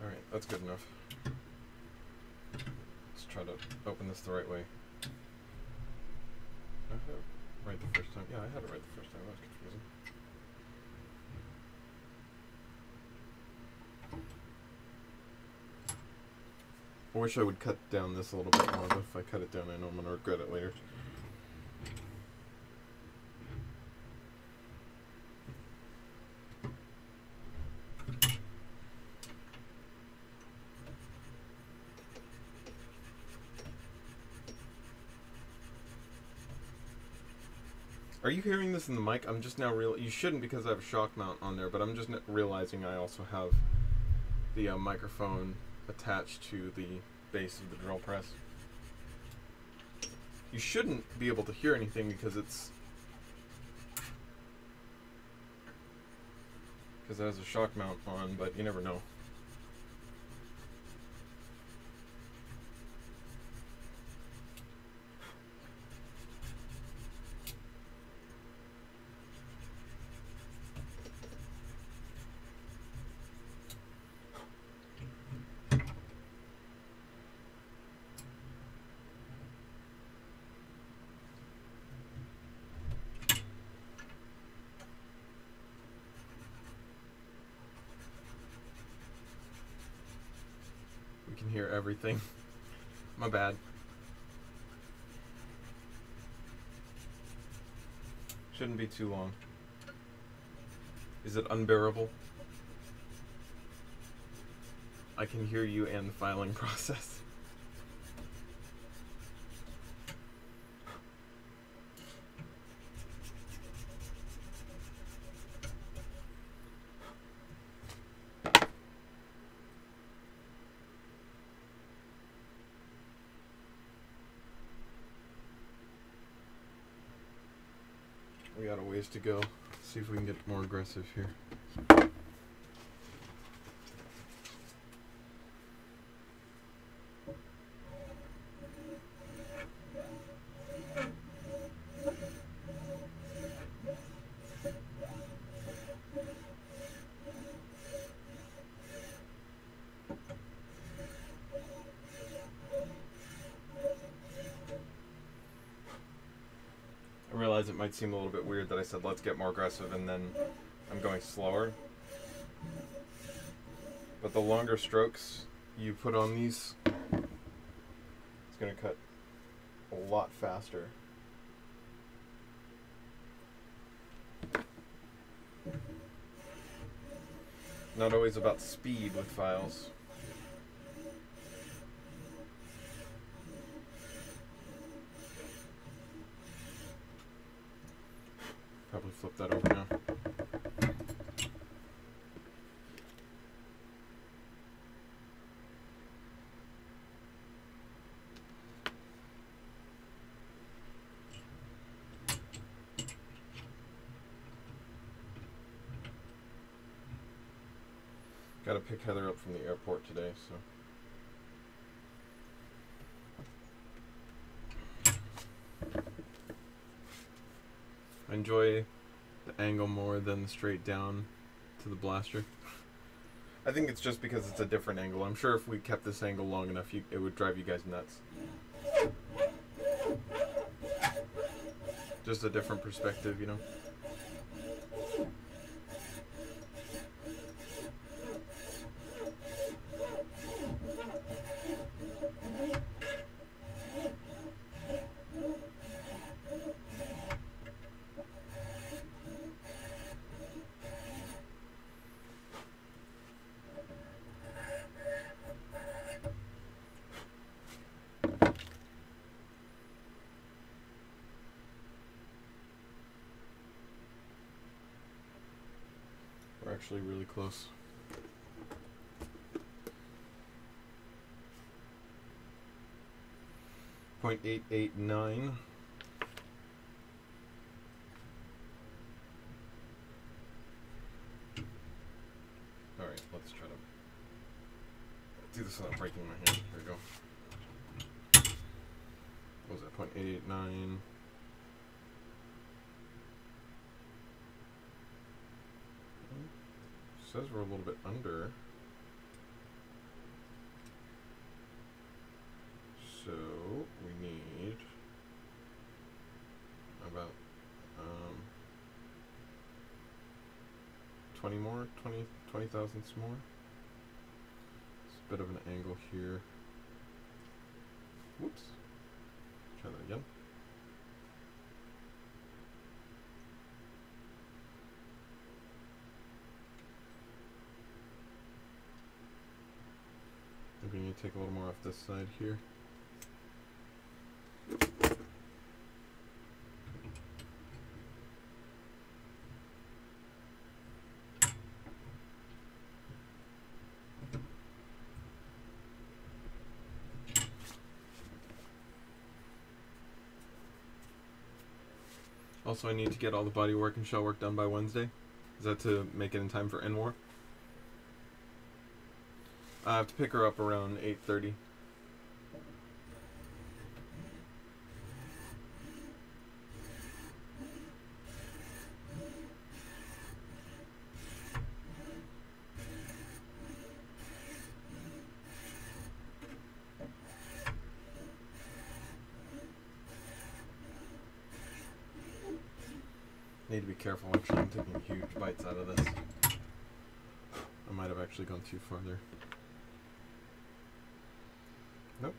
Alright, that's good enough. Let's try to open this the right way. Did I have it right the first time? Yeah, I had it right the first time. That was confusing. I wish I would cut down this a little bit more, but if I cut it down, I know I'm going to regret it later. Are you hearing this in the mic? I'm just now you shouldn't because I have a shock mount on there, but I'm just realizing I also have the microphone attached to the base of the drill press. You shouldn't be able to hear anything because it has a shock mount on, but you never know. Can hear everything. My bad. Shouldn't be too long. Is it unbearable? I can hear you and the filing process. We got a ways to go. See if we can get more aggressive here. I realize it might seem a little bit weird that I said let's get more aggressive and then I'm going slower. But the longer strokes you put on these, it's going to cut a lot faster. Not always about speed with files. Probably flip that over now. Got to pick Heather up from the airport today, so. I enjoy the angle more than the straight down to the blaster. I think it's just because it's a different angle. I'm sure if we kept this angle long enough, it would drive you guys nuts. Just a different perspective, you know? We're actually really close. .889. All right, let's try to do this without breaking my hand. Here we go. What was that? .889. Says we're a little bit under. So we need about 20 more, 20 thousandths more. It's a bit of an angle here. Whoops. Try that again. Maybe we need to take a little more off this side here. Also, I need to get all the body work and shell work done by Wednesday. Is that to make it in time for NWAR? I have to pick her up around 8:30. Need to be careful. Actually, I'm taking huge bites out of this. I might have actually gone too far there. Nope,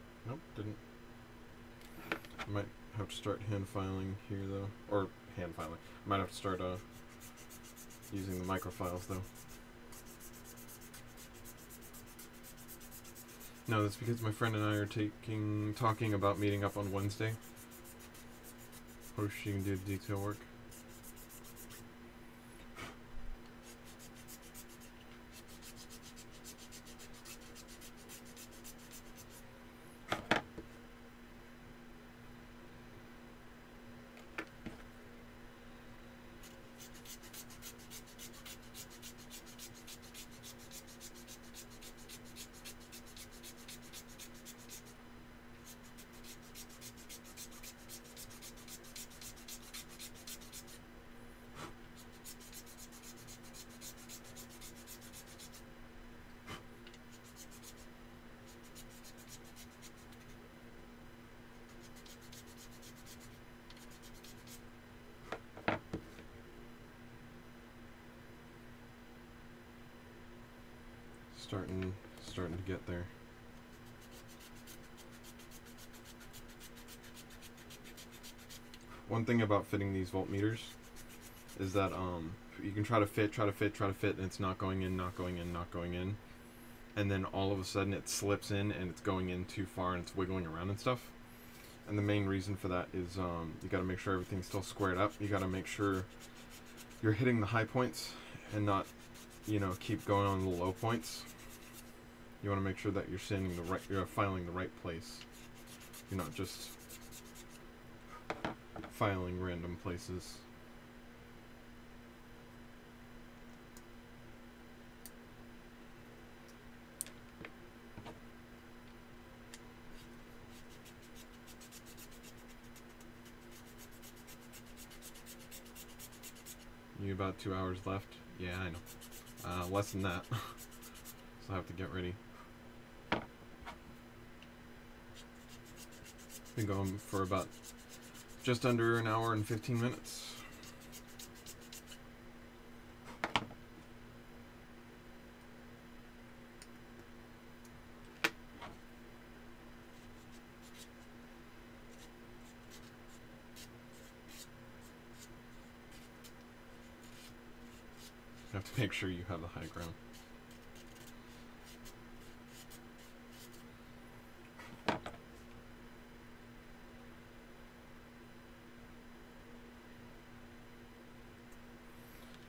didn't. I might have to start hand filing here though, or hand filing. I might have to start using the microfiles though. No, that's because my friend and I are talking about meeting up on Wednesday. Or she can do detail work. Starting to get there. One thing about fitting these voltmeters is that you can try to fit, and it's not going in, and then all of a sudden it slips in and it's going in too far and it's wiggling around and stuff. And the main reason for that is you got to make sure everything's still squared up. You got to make sure you're hitting the high points and not, keep going on the low points. You want to make sure that you're filing the right place. You're not just filing random places. You about 2 hours left? Yeah, I know. Less than that. So I have to get ready. Been going for about just under an hour and 15 minutes. You have to make sure you have the high ground.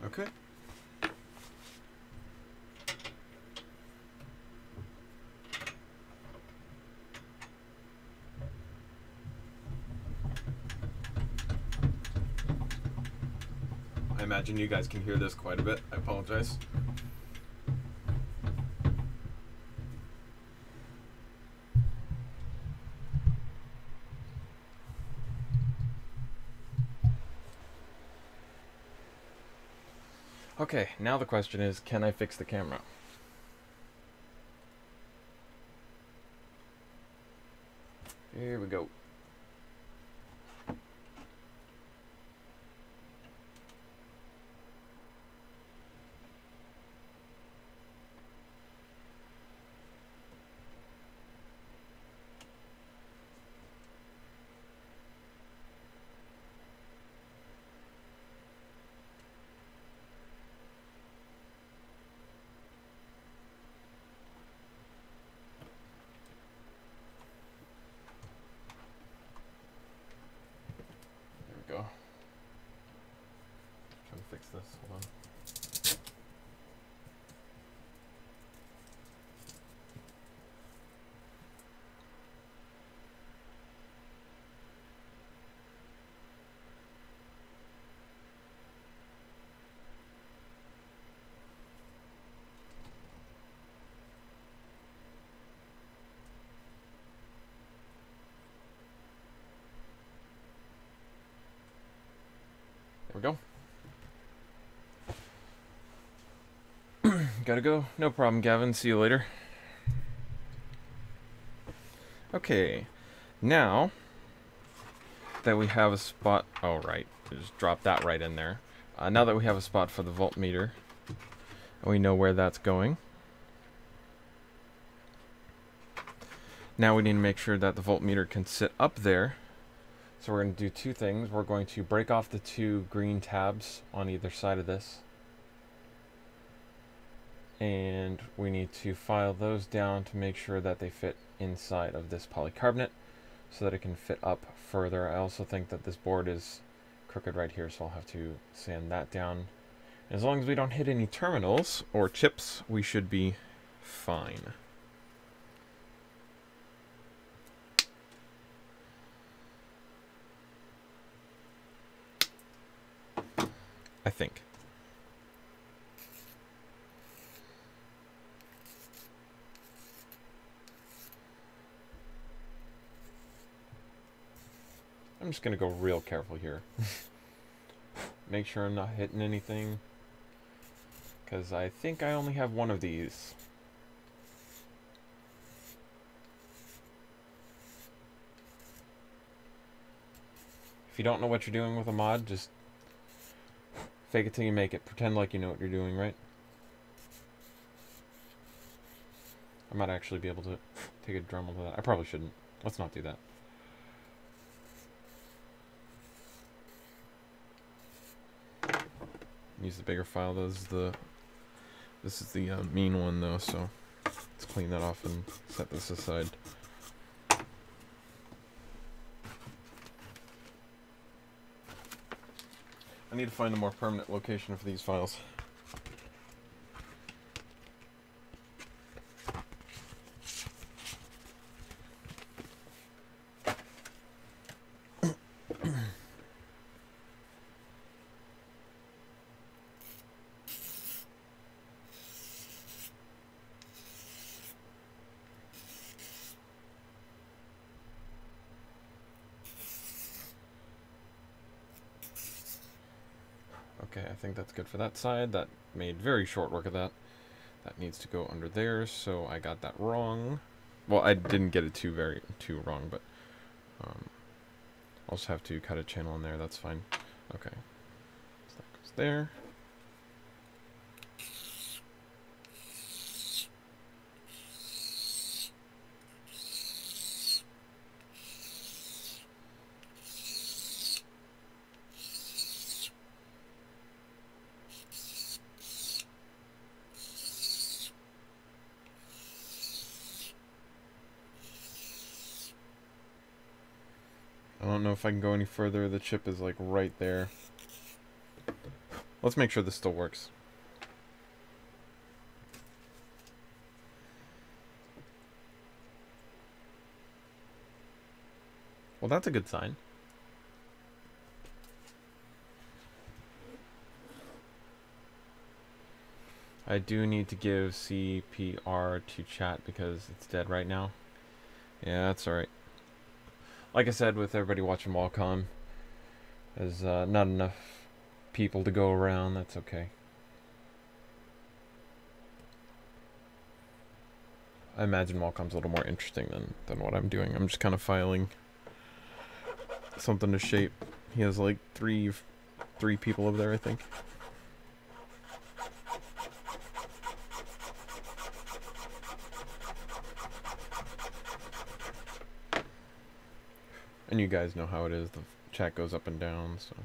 Okay. I imagine you guys can hear this quite a bit. I apologize. Okay, now the question is, can I fix the camera? Here we go. Gotta go. No problem, Gavin. See you later. Okay. Now that we have a spot... Oh, right. Just drop that right in there. Now that we have a spot for the voltmeter, and we know where that's going, now we need to make sure that the voltmeter can sit up there. So we're going to do two things. We're going to break off the two green tabs on either side of this. And we need to file those down to make sure that they fit inside of this polycarbonate so that it can fit up further. I also think that this board is crooked right here, so I'll have to sand that down. As long as we don't hit any terminals or chips, we should be fine. I think. I'm just gonna go real careful here. Make sure I'm not hitting anything, because I think I only have one of these. If you don't know what you're doing with a mod, just fake it till you make it. Pretend like you know what you're doing, right? I might actually be able to take a Dremel to that. I probably shouldn't. Let's not do that. Use the bigger file. This is the mean one though, so let's clean that off and set this aside. I need to find a more permanent location for these files. Okay, I think that's good for that side. That made very short work of that. That needs to go under there, so I got that wrong. Well, I didn't get it too wrong, but I'll just have to cut a channel in there. That's fine. Okay, so that goes there. I don't know if I can go any further. The chip is like right there. Let's make sure this still works. Well, that's a good sign. I do need to give CPR to chat because it's dead right now. Yeah, that's alright. Like I said, with everybody watching Wallcom, there's not enough people to go around. That's okay. I imagine Wallcom's a little more interesting than what I'm doing. I'm just kind of filing something to shape. He has like three people over there, I think. And you guys know how it is. The chat goes up and down, so.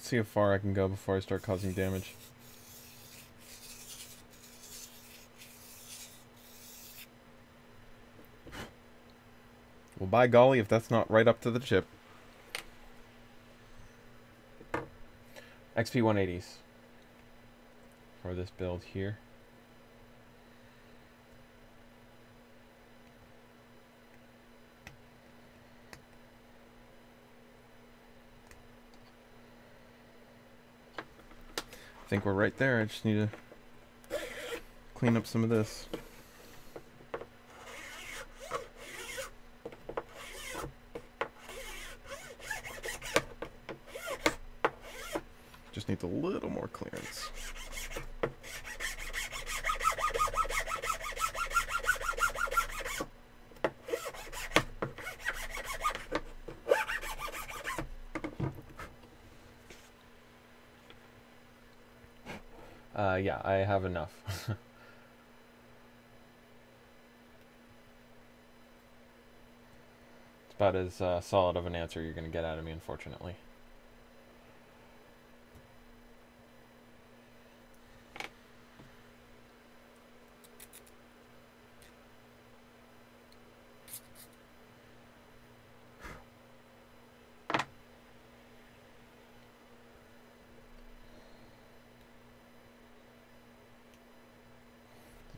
See how far I can go before I start causing damage. Well, by golly, if that's not right up to the chip. XP 180s for this build here. I think we're right there. I just need to clean up some of this. Just needs a little more clearance. Yeah, I have enough. It's about as solid of an answer you're going to get out of me, unfortunately.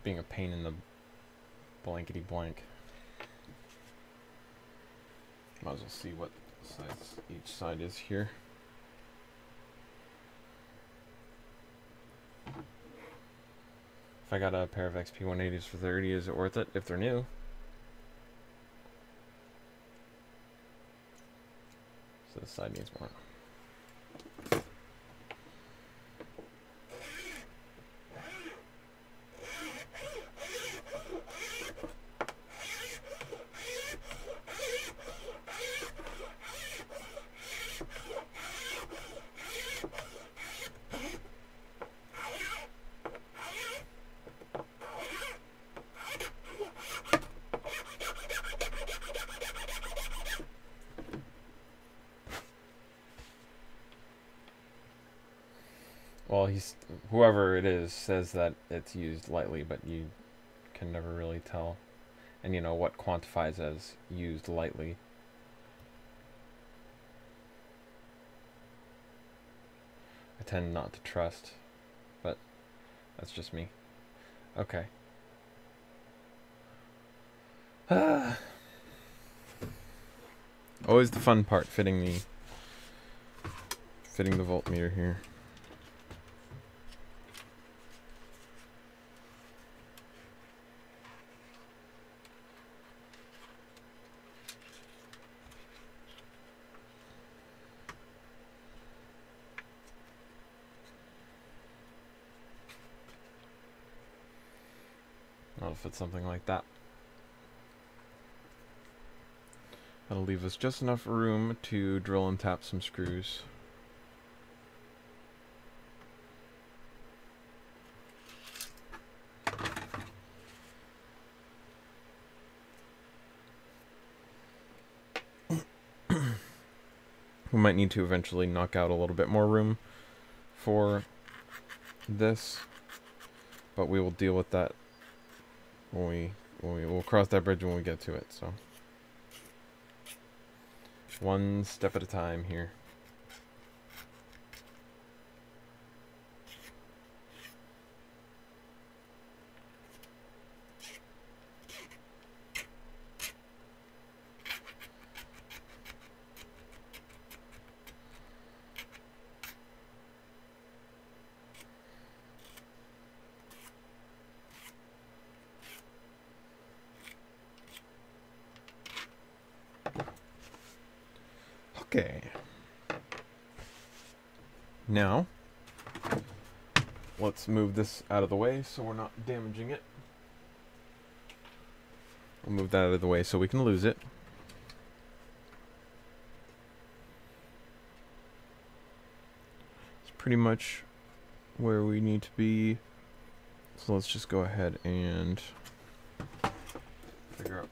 Being a pain in the blankety blank. Might as well see what size each side is here. If I got a pair of XP 180s for 30, is it worth it if they're new? So this side needs more. Well, whoever it is says that it's used lightly, but you can never really tell. And you know what quantifies as used lightly. I tend not to trust, but that's just me. Okay. Always the fun part, fitting the voltmeter here. I'll fit something like that. That'll leave us just enough room to drill and tap some screws. We might need to eventually knock out a little bit more room for this, but we will deal with that when we'll cross that bridge when we get to it. So one step at a time here. Okay. Now, let's move this out of the way so we're not damaging it. We'll move that out of the way so we can lose it. It's pretty much where we need to be. So let's just go ahead and figure out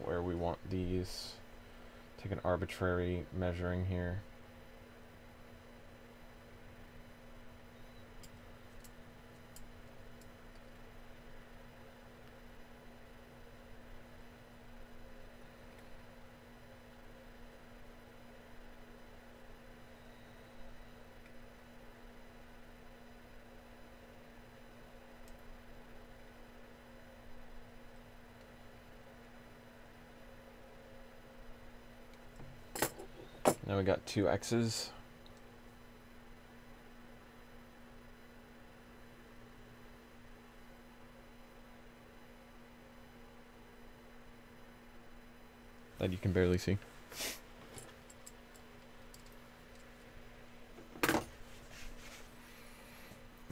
where we want these. Take an arbitrary measuring here. Now we got 2 X's. That you can barely see.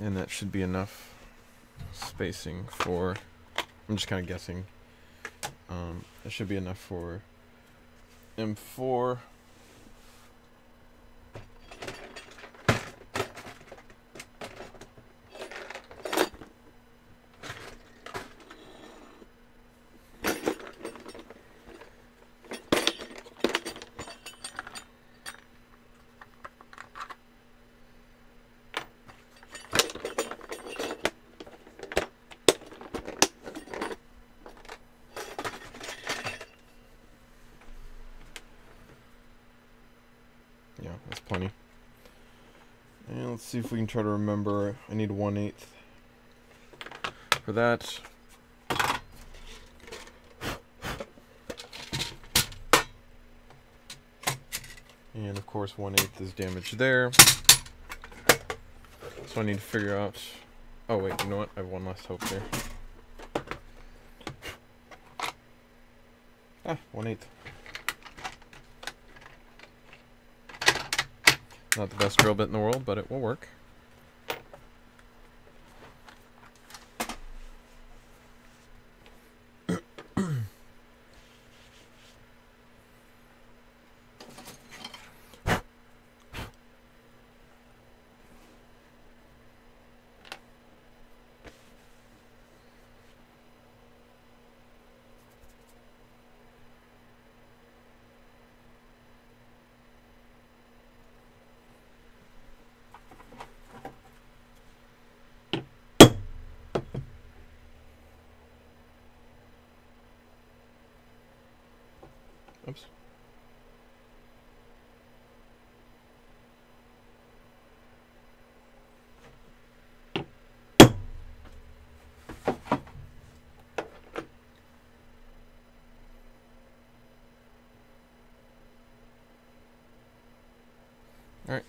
And that should be enough spacing for, I'm just kind of guessing, that should be enough for M4. Yeah, that's plenty. And let's see if we can try to remember. I need 1/8 for that. And of course 1/8 is damaged there. So I need to figure out, oh wait, you know what? I have one last hope here. 1/8. Not the best drill bit in the world, but it will work. Oops. Alright.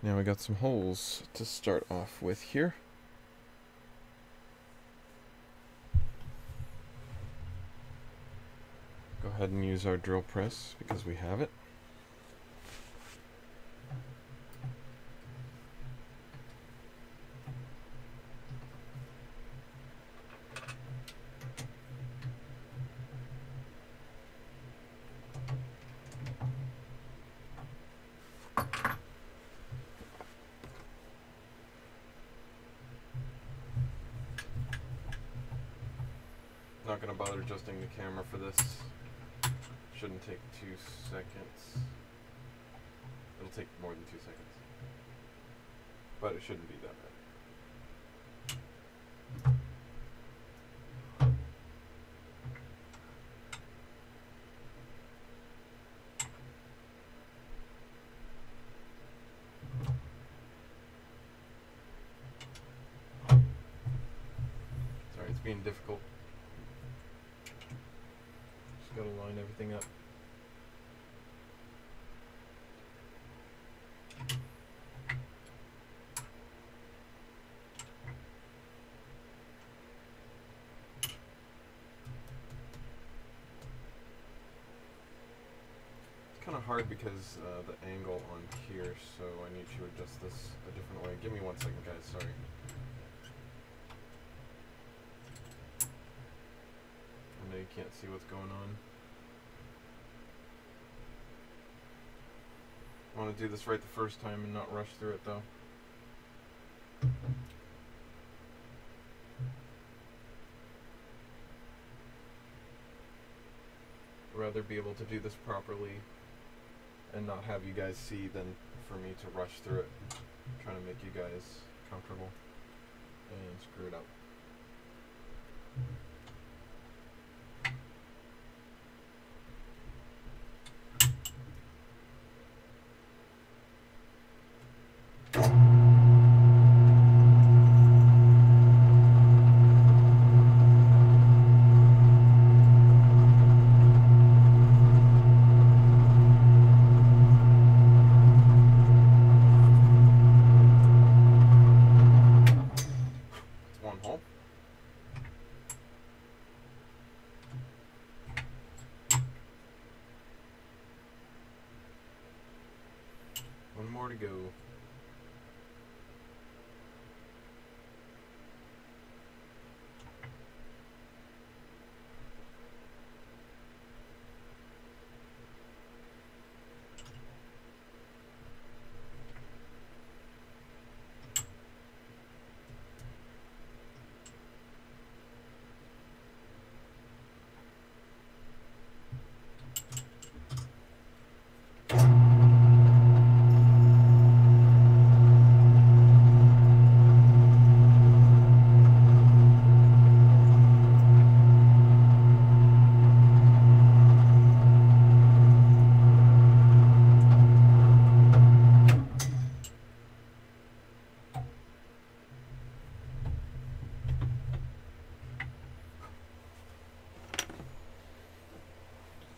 Now we got some holes to start off with here. Go ahead and use our drill press because we have it. Not going to bother adjusting the camera for this. Shouldn't take 2 seconds. It'll take more than 2 seconds. But it shouldn't be that bad. Sorry, it's being difficult. Just gotta line everything up. It's kind of hard because the angle on here, so I need to adjust this a different way. Give me 1 second, guys, sorry. I know you can't see what's going on. I want to do this right the first time and not rush through it though. I'd rather be able to do this properly and not have you guys see than for me to rush through it, trying to make you guys comfortable and screw it up. one hole. One more to go.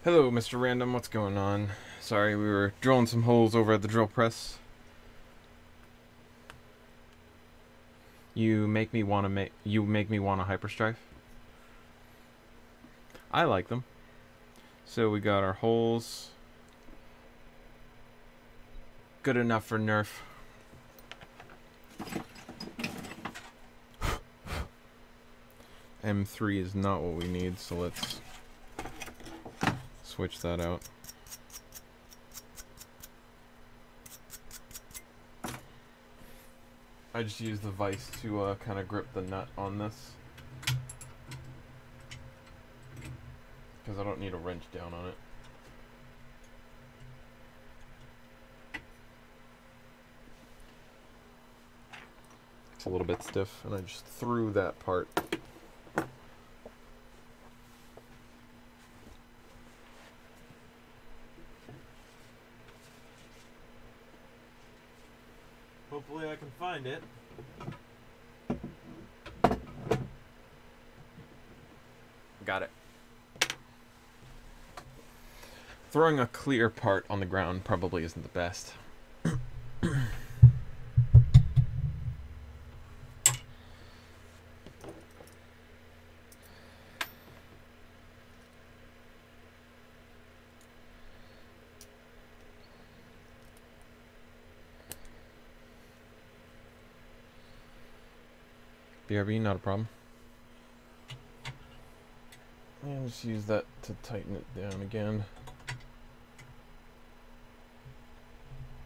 Hello, Mr. Random. What's going on? Sorry, we were drilling some holes over at the drill press. You make me want to hyperstrife. I like them. So we got our holes. Good enough for Nerf. M3 is not what we need, so let's switch that out. I just use the vise to kind of grip the nut on this, because I don't need a wrench down on it. It's a little bit stiff, and I just threw that part. Hopefully I can find it. Got it. Throwing a clear part on the ground probably isn't the best. BRB, not a problem. And just use that to tighten it down again.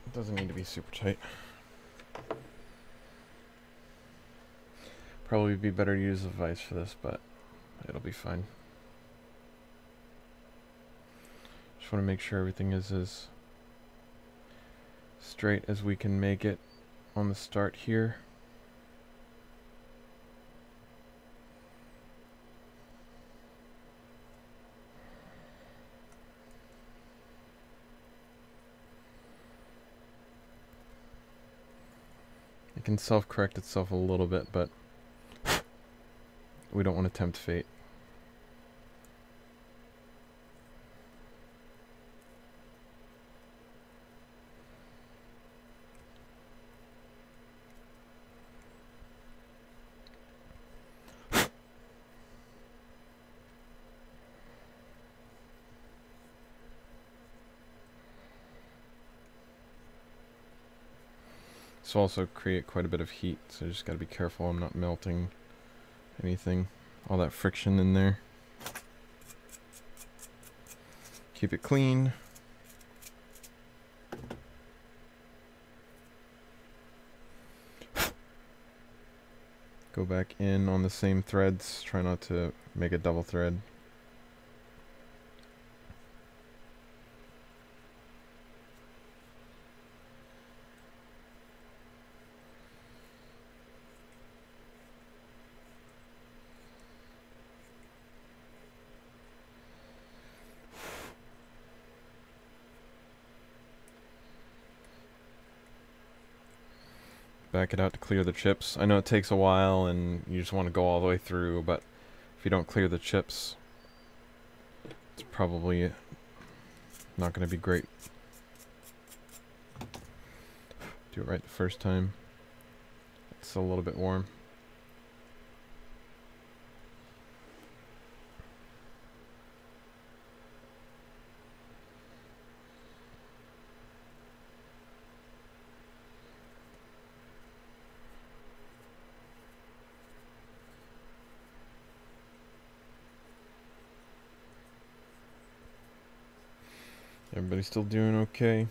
It doesn't need to be super tight. Probably be better to use a vise for this, but it'll be fine. Just want to make sure everything is as straight as we can make it on the start here. It can self-correct itself a little bit, but we don't want to tempt fate. This will also create quite a bit of heat, so I just got to be careful I'm not melting anything, all that friction in there. Keep it clean. Go back in on the same threads, try not to make a double thread. Back it out to clear the chips. I know it takes a while and you just want to go all the way through, but if you don't clear the chips, it's probably not going to be great. Do it right the first time. It's a little bit warm. Everybody still doing okay?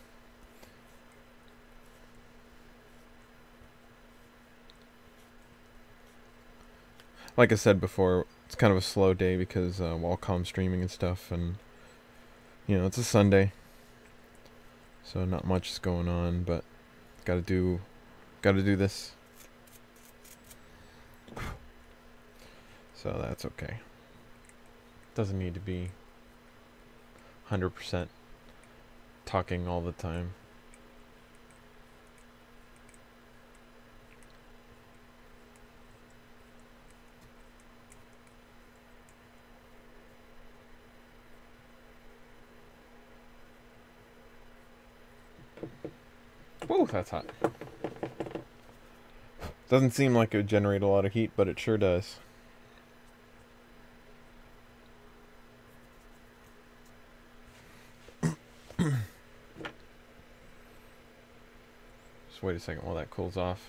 Like I said before, it's kind of a slow day because Wacom streaming and stuff, and you know, it's a Sunday, so not much is going on, but gotta do this. So that's okay. Doesn't need to be 100% talking all the time. Whoa, that's hot. Doesn't seem like it would generate a lot of heat, but it sure does. Just wait a second while that cools off.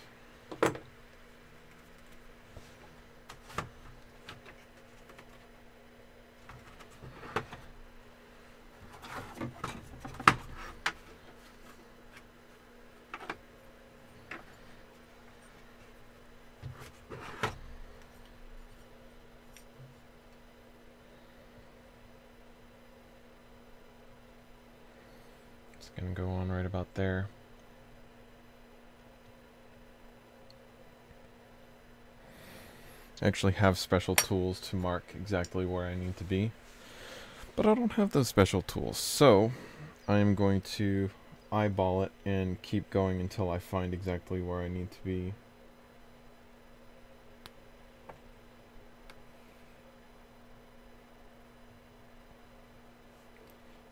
It's gonna go on right about there. I actually have special tools to mark exactly where I need to be, but I don't have those special tools, so I'm going to eyeball it and keep going until I find exactly where I need to be.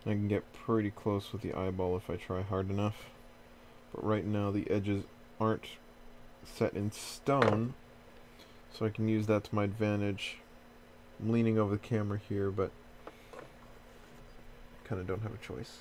I can get pretty close with the eyeball if I try hard enough, but right now the edges aren't set in stone, so I can use that to my advantage. I'm leaning over the camera here, but kind of don't have a choice.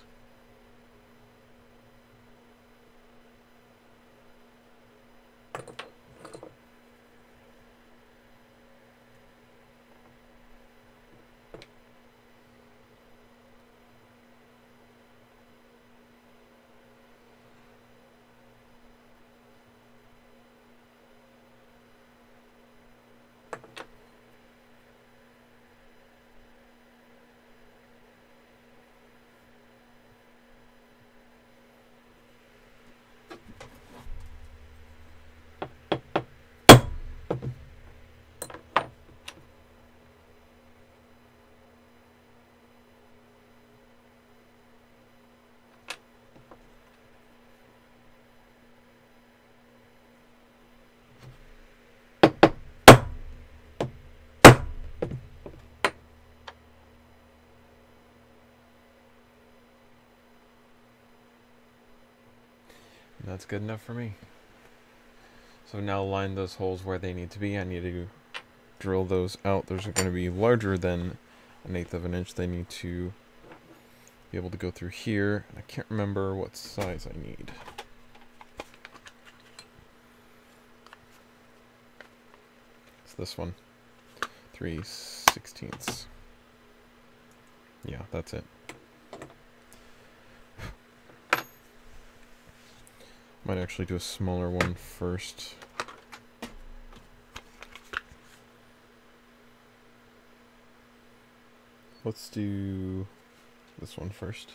That's good enough for me. So now line those holes where they need to be. I need to drill those out. Those are going to be larger than 1/8 of an inch. They need to be able to go through here. And I can't remember what size I need. It's this one. 3/16. Yeah, that's it. Might actually do a smaller one first. Let's do this one first.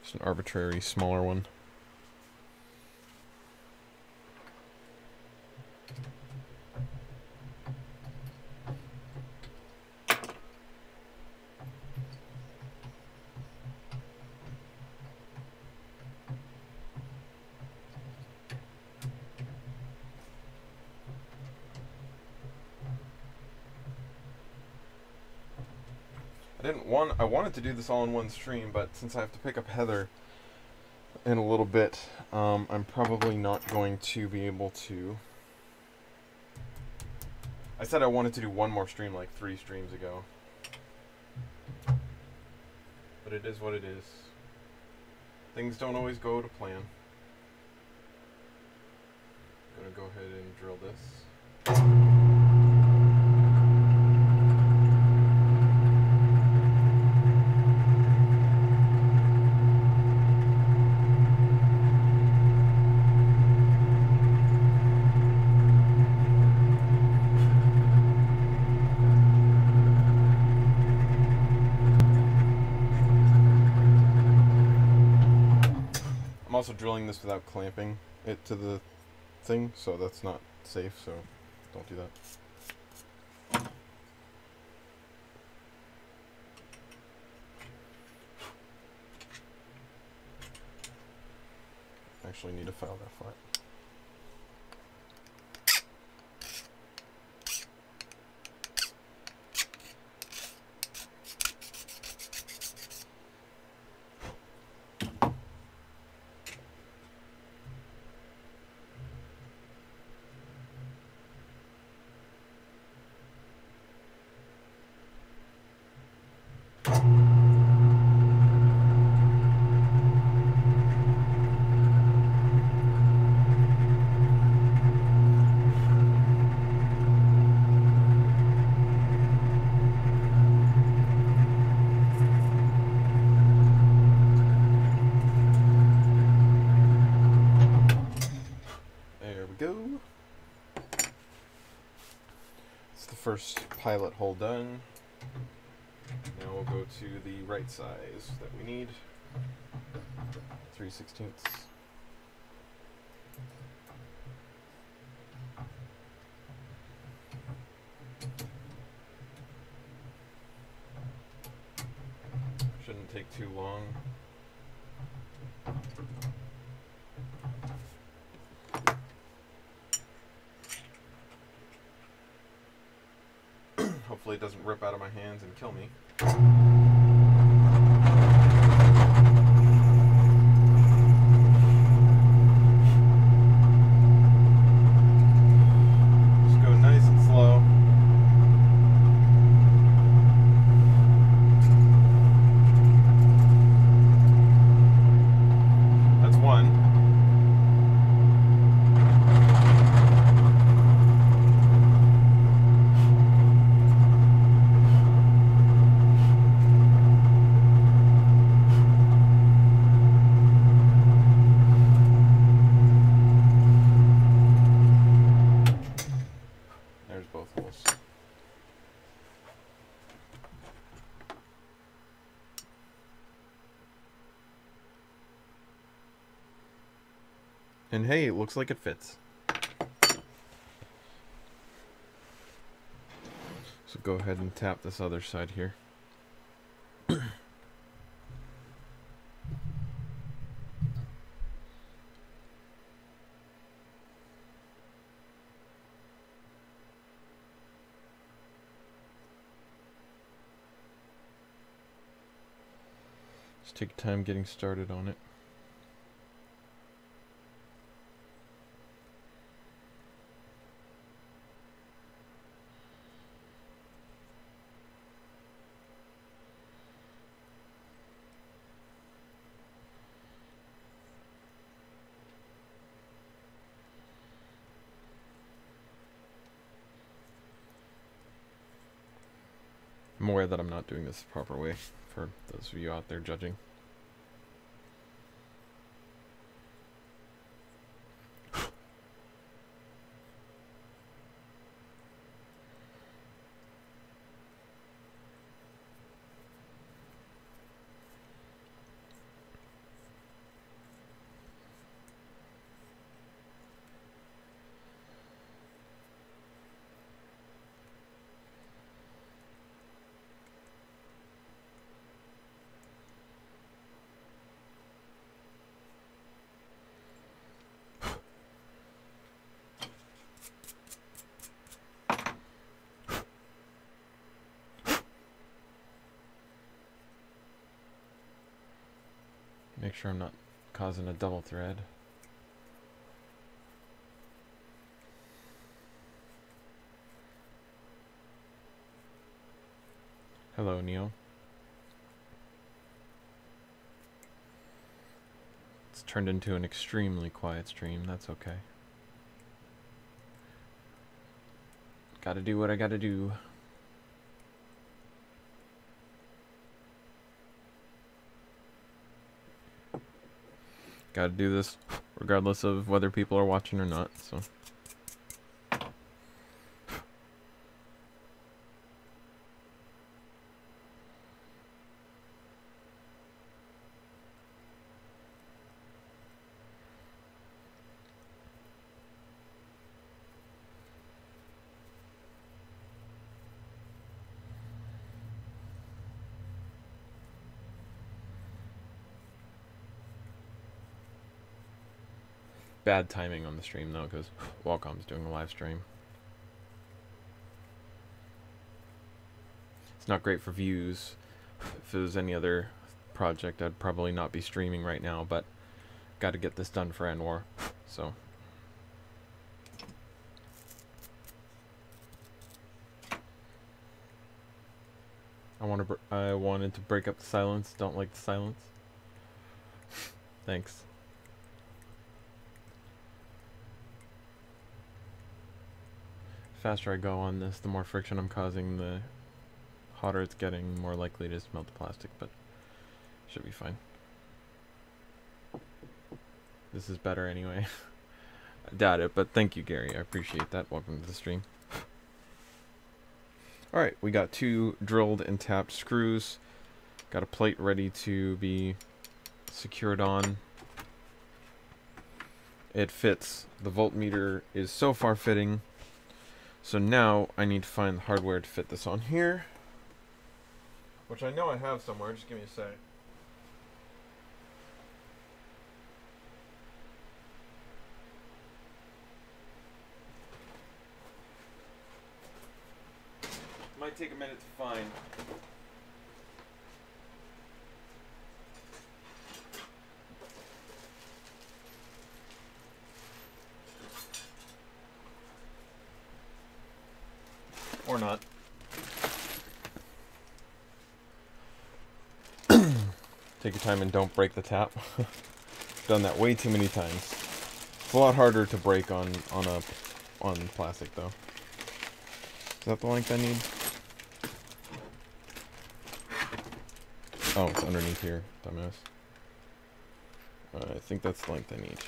Just an arbitrary smaller one. I wanted to do this all in one stream, but since I have to pick up Heather in a little bit, I'm probably not going to be able to. I said I wanted to do one more stream like 3 streams ago, but it is what it is. Things don't always go to plan. I'm gonna go ahead and drill this. also drilling this without clamping it to the thing, so that's not safe, so don't do that. Actually need to file that flat. First pilot hole done. Now we'll go to the right size that we need. 3/16. Shouldn't take too long. Hopefully it doesn't rip out of my hands and kill me. Just go nice and slow. That's one. And hey, it looks like it fits. So go ahead and tap this other side here. Just take time getting started on it. I'm aware that I'm not doing this the proper way for those of you out there judging. Make sure I'm not causing a double thread. Hello, Neil. It's turned into an extremely quiet stream. That's okay. Gotta do what I gotta do. Gotta do this regardless of whether people are watching or not, so. bad timing on the stream though, because Wacom's doing a live stream. It's not great for views. If it was any other project, I'd probably not be streaming right now, but got to get this done for Anwar, so. I wanted to break up the silence. Don't like the silence. Thanks. The faster I go on this, the more friction I'm causing, the hotter it's getting, more likely it is to melt the plastic, but should be fine. This is better anyway. I doubt it, but thank you, Gary. I appreciate that. Welcome to the stream. Alright, we got 2 drilled and tapped screws. Got a plate ready to be secured on. It fits. The voltmeter is so far fitting. So now I need to find the hardware to fit this on here. Which I know I have somewhere. Just give me a sec. Might take a minute to find. Or not. Take your time and don't break the tap. Done that way too many times. It's a lot harder to break on plastic though. Is that the length I need? Oh, it's underneath here, dumbass. I think that's the length I need.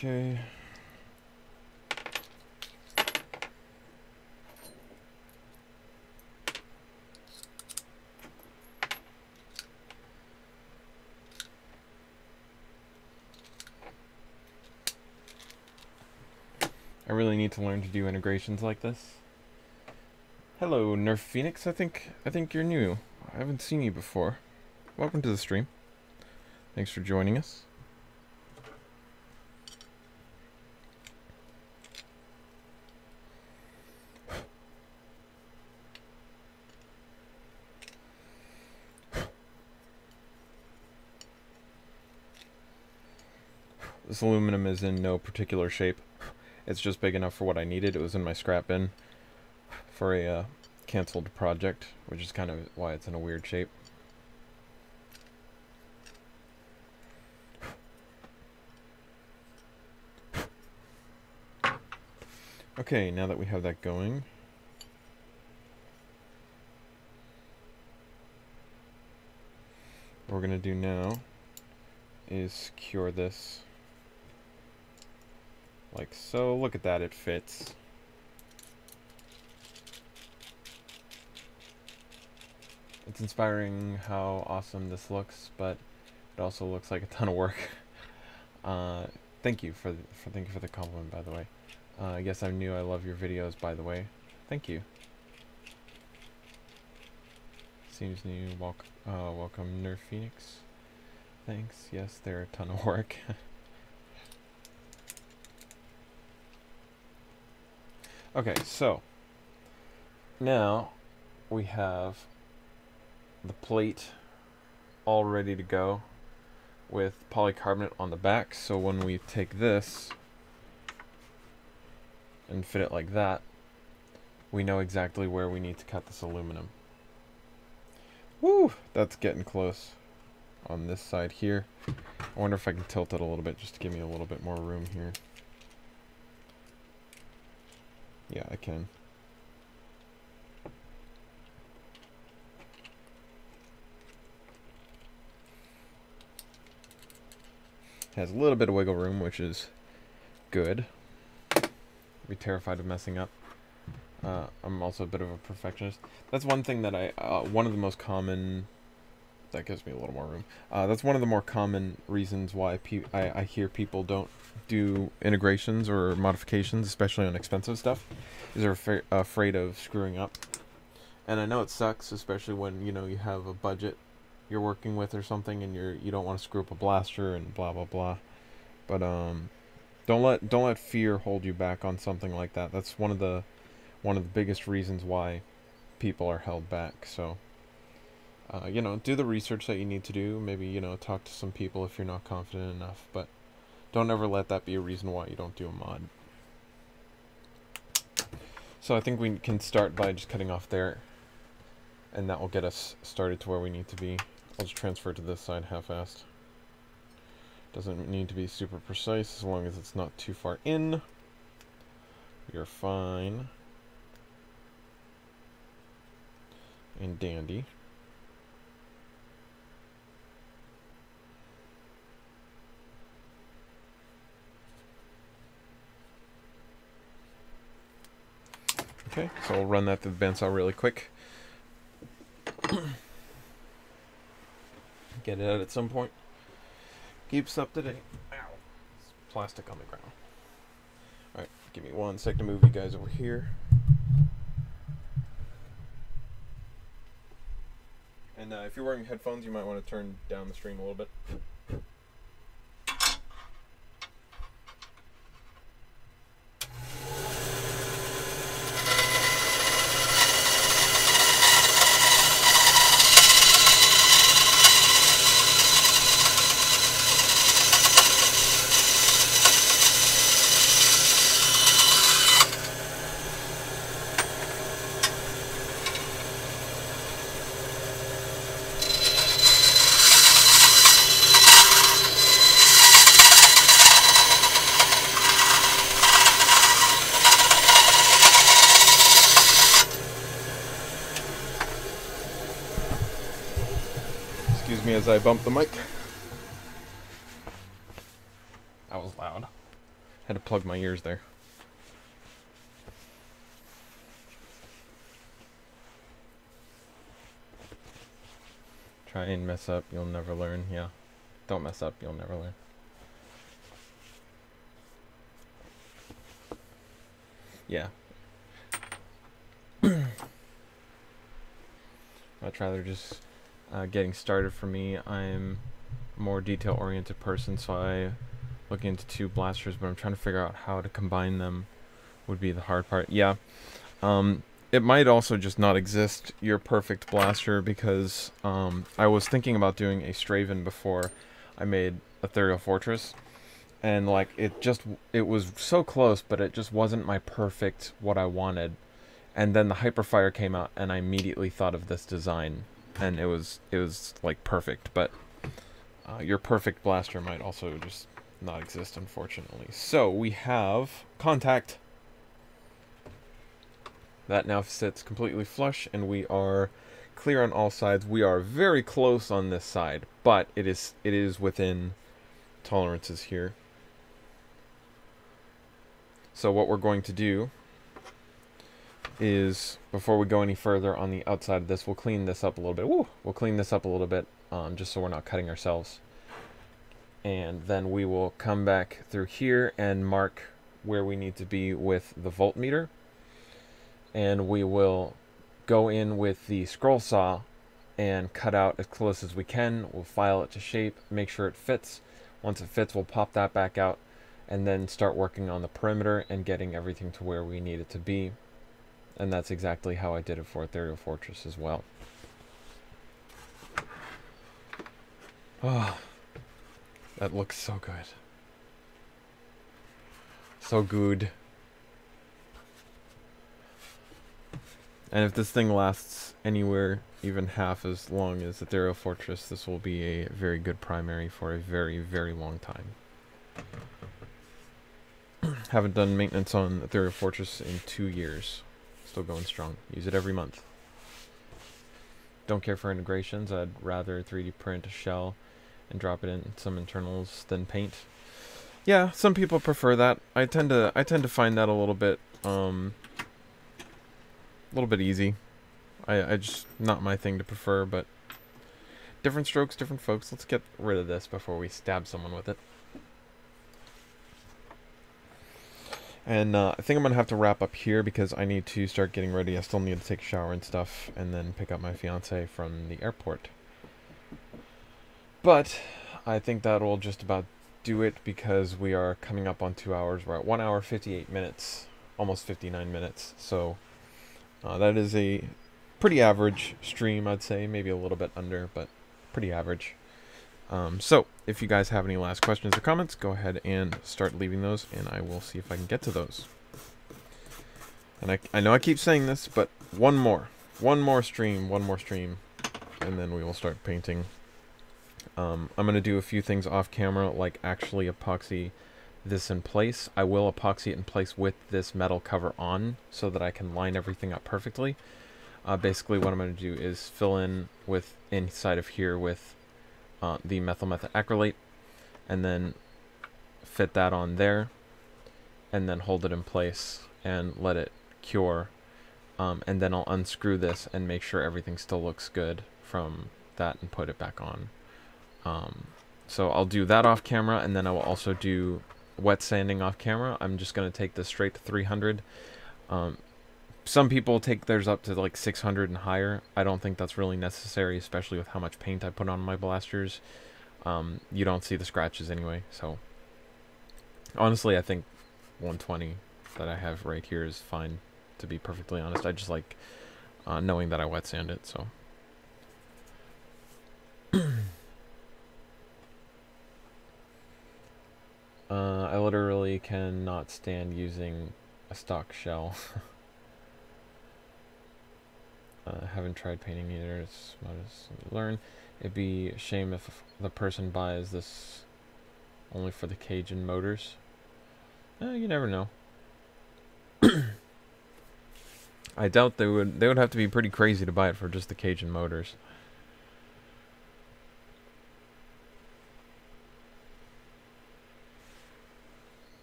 Okay. I really need to learn to do integrations like this. Hello, Nerf Phoenix. I think you're new. I haven't seen you before. Welcome to the stream. Thanks for joining us. This aluminum is in no particular shape. It's just big enough for what I needed. It was in my scrap bin for a canceled project, which is kind of why it's in a weird shape. Okay, now that we have that going, what we're going to do now is secure this like so. Look at that, it fits. It's inspiring how awesome this looks, but it also looks like a ton of work. Thank you for the compliment, by the way. I guess I'm new. I love your videos, by the way. Thank you. Seems new. Welcome, Nerf Phoenix. Thanks. Yes, they're a ton of work. Okay, so now we have the plate all ready to go with polycarbonate on the back, so when we take this and fit it like that, we know exactly where we need to cut this aluminum. Woo! That's getting close on this side here. I wonder if I can tilt it a little bit just to give me a little bit more room here. Yeah, I can. Has a little bit of wiggle room, which is good. I'd be terrified of messing up. I'm also a bit of a perfectionist. That's one thing that one of the most common, that gives me a little more room. That's one of the more common reasons why I hear people don't do integrations or modifications, especially on expensive stuff, is they're afraid of screwing up. And I know it sucks, especially when, you know, you have a budget you're working with or something, and you don't want to screw up a blaster and blah blah blah. But don't let fear hold you back on something like that. That's one of the biggest reasons why people are held back. So you know, do the research that you need to do. Maybe, you know, talk to some people if you're not confident enough, but don't ever let that be a reason why you don't do a mod. So I think we can start by just cutting off there, and that will get us started to where we need to be. I'll just transfer to this side half-assed. Doesn't need to be super precise as long as it's not too far in. You're fine. And dandy. Okay, so we'll run that through the bandsaw really quick. Get it out at some point. Keeps up to date. Ow. There's plastic on the ground. Alright, give me 1 sec to move you guys over here. And if you're wearing headphones, you might want to turn down the stream a little bit. Excuse me as I bump the mic. That was loud. Had to plug my ears there. Try and mess up, you'll never learn. Yeah. Don't mess up, you'll never learn. Yeah. I'd rather just getting started for me. I'm a more detail-oriented person, so I look into 2 blasters, but I'm trying to figure out how to combine them would be the hard part. Yeah. It might also just not exist, your perfect blaster, because I was thinking about doing a Straven before I made Ethereal Fortress, and like it was so close, but it just wasn't my perfect what I wanted. And then the Hyperfire came out, and I immediately thought of this design, and it was like perfect. But your perfect blaster might also just not exist, unfortunately. So we have contact. That now sits completely flush, and we are clear on all sides. We are very close on this side, but it is within tolerances here. So what we're going to do is, before we go any further on the outside of this, we'll clean this up a little bit. Woo! We'll clean this up a little bit, just so we're not cutting ourselves. And then we will come back through here and mark where we need to be with the voltmeter. And we will go in with the scroll saw and cut out as close as we can. We'll file it to shape, make sure it fits. Once it fits, we'll pop that back out, and then start working on the perimeter and getting everything to where we need it to be. And that's exactly how I did it for Ethereal Fortress as well. Oh, that looks so good. So good. And if this thing lasts anywhere even half as long as Ethereal Fortress, this will be a very good primary for a very, very long time. Haven't done maintenance on Ethereal Fortress in 2 years. Still going strong. Use it every month. Don't care for integrations. I'd rather 3D print a shell and drop it in some internals than paint. Yeah, some people prefer that. I tend to find that a little bit A little bit easy. I just, not my thing to prefer, but different strokes, different folks. Let's get rid of this before we stab someone with it. And I think I'm going to have to wrap up here because I need to start getting ready. I still need to take a shower and stuff and then pick up my fiance from the airport. But I think that'll just about do it because we are coming up on 2 hours. We're at 1 hour 58 minutes, almost 59 minutes. So that is a pretty average stream, I'd say. Maybe a little bit under, but pretty average. So, if you guys have any last questions or comments, go ahead and start leaving those, and I will see if I can get to those. And I know I keep saying this, but one more stream, and then we will start painting. I'm going to do a few things off camera, like actually epoxy this in place. I will epoxy it in place with this metal cover on, so that I can line everything up perfectly. Basically, what I'm going to do is fill in with inside of here with the methyl methacrylate, and then fit that on there, and then hold it in place and let it cure, and then I'll unscrew this and make sure everything still looks good from that and put it back on. So I'll do that off camera, and then I will also do wet sanding off camera. I'm just going to take this straight to 300. Some people take theirs up to like 600 and higher. I don't think that's really necessary, especially with how much paint I put on my blasters. You don't see the scratches anyway, so honestly I think 120 that I have right here is fine, to be perfectly honest. I just like knowing that I wet sand it, so. I literally cannot stand using a stock shell. Haven't tried painting either. It's not as learn. It'd be a shame if the person buys this only for the cage and motors. You never know. I doubt they would. They would have to be pretty crazy to buy it for just the cage and motors.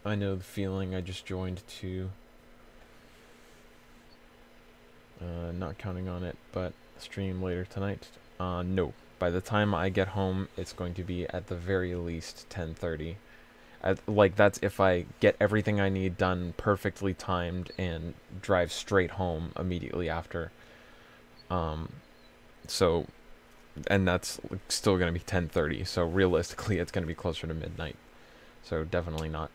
I know the feeling. I just joined too. Not counting on it, but stream later tonight. No. By the time I get home, it's going to be at the very least 10:30. Like, that's if I get everything I need done perfectly timed and drive straight home immediately after. So, and that's still going to be 10:30. So realistically, it's going to be closer to midnight. So definitely not.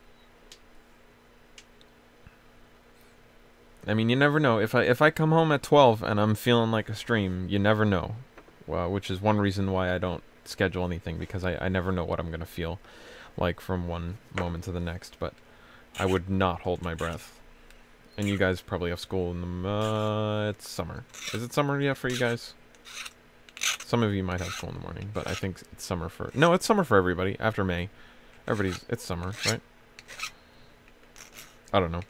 I mean, you never know. If I come home at 12 and I'm feeling like a stream, you never know. Well, which is one reason why I don't schedule anything, because I never know what I'm going to feel like from one moment to the next. But I would not hold my breath. And you guys probably have school in the... it's summer. Is it summer yet for you guys? Some of you might have school in the morning, but I think it's summer for... No, it's summer for everybody. After May. It's summer, right? I don't know.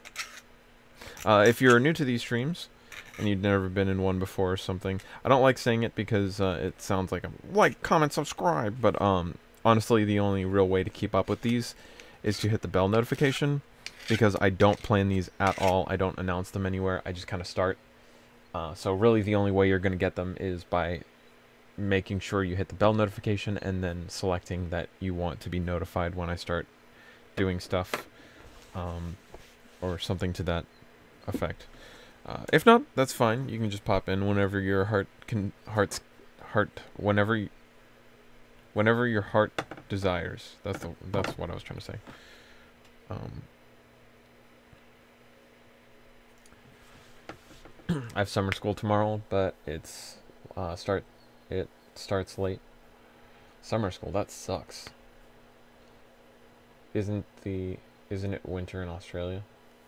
If you're new to these streams, and you've never been in one before or something, I don't like saying it because it sounds like a like, comment, subscribe, but honestly, the only real way to keep up with these is to hit the bell notification, because I don't plan these at all. I don't announce them anywhere. I just kind of start. So really, the only way you're going to get them is by making sure you hit the bell notification and then selecting that you want to be notified when I start doing stuff, or something to that effect. If not, that's fine. You can just pop in whenever your whenever your heart desires. That's what I was trying to say. I have summer school tomorrow, but it starts late. Summer school, that sucks. Isn't it winter in Australia?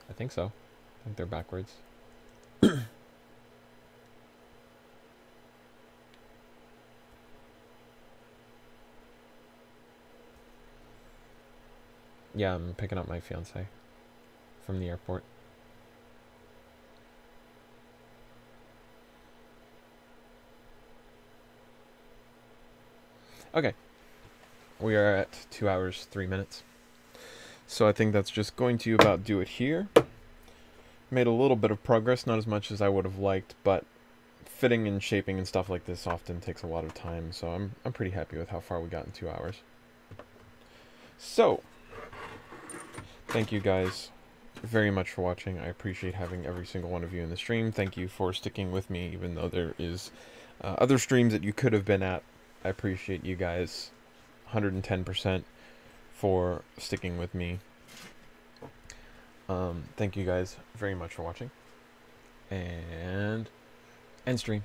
I think so. I think they're backwards. Yeah, I'm picking up my fiance from the airport. Okay. We are at 2 hours, 3 minutes. So I think that's just going to about do it here. Made a little bit of progress, not as much as I would have liked, but fitting and shaping and stuff like this often takes a lot of time, so I'm pretty happy with how far we got in 2 hours. So, thank you guys very much for watching. I appreciate having every single one of you in the stream. Thank you for sticking with me, even though there is other streams that you could have been at. I appreciate you guys 110% for sticking with me. Thank you guys very much for watching. And end stream.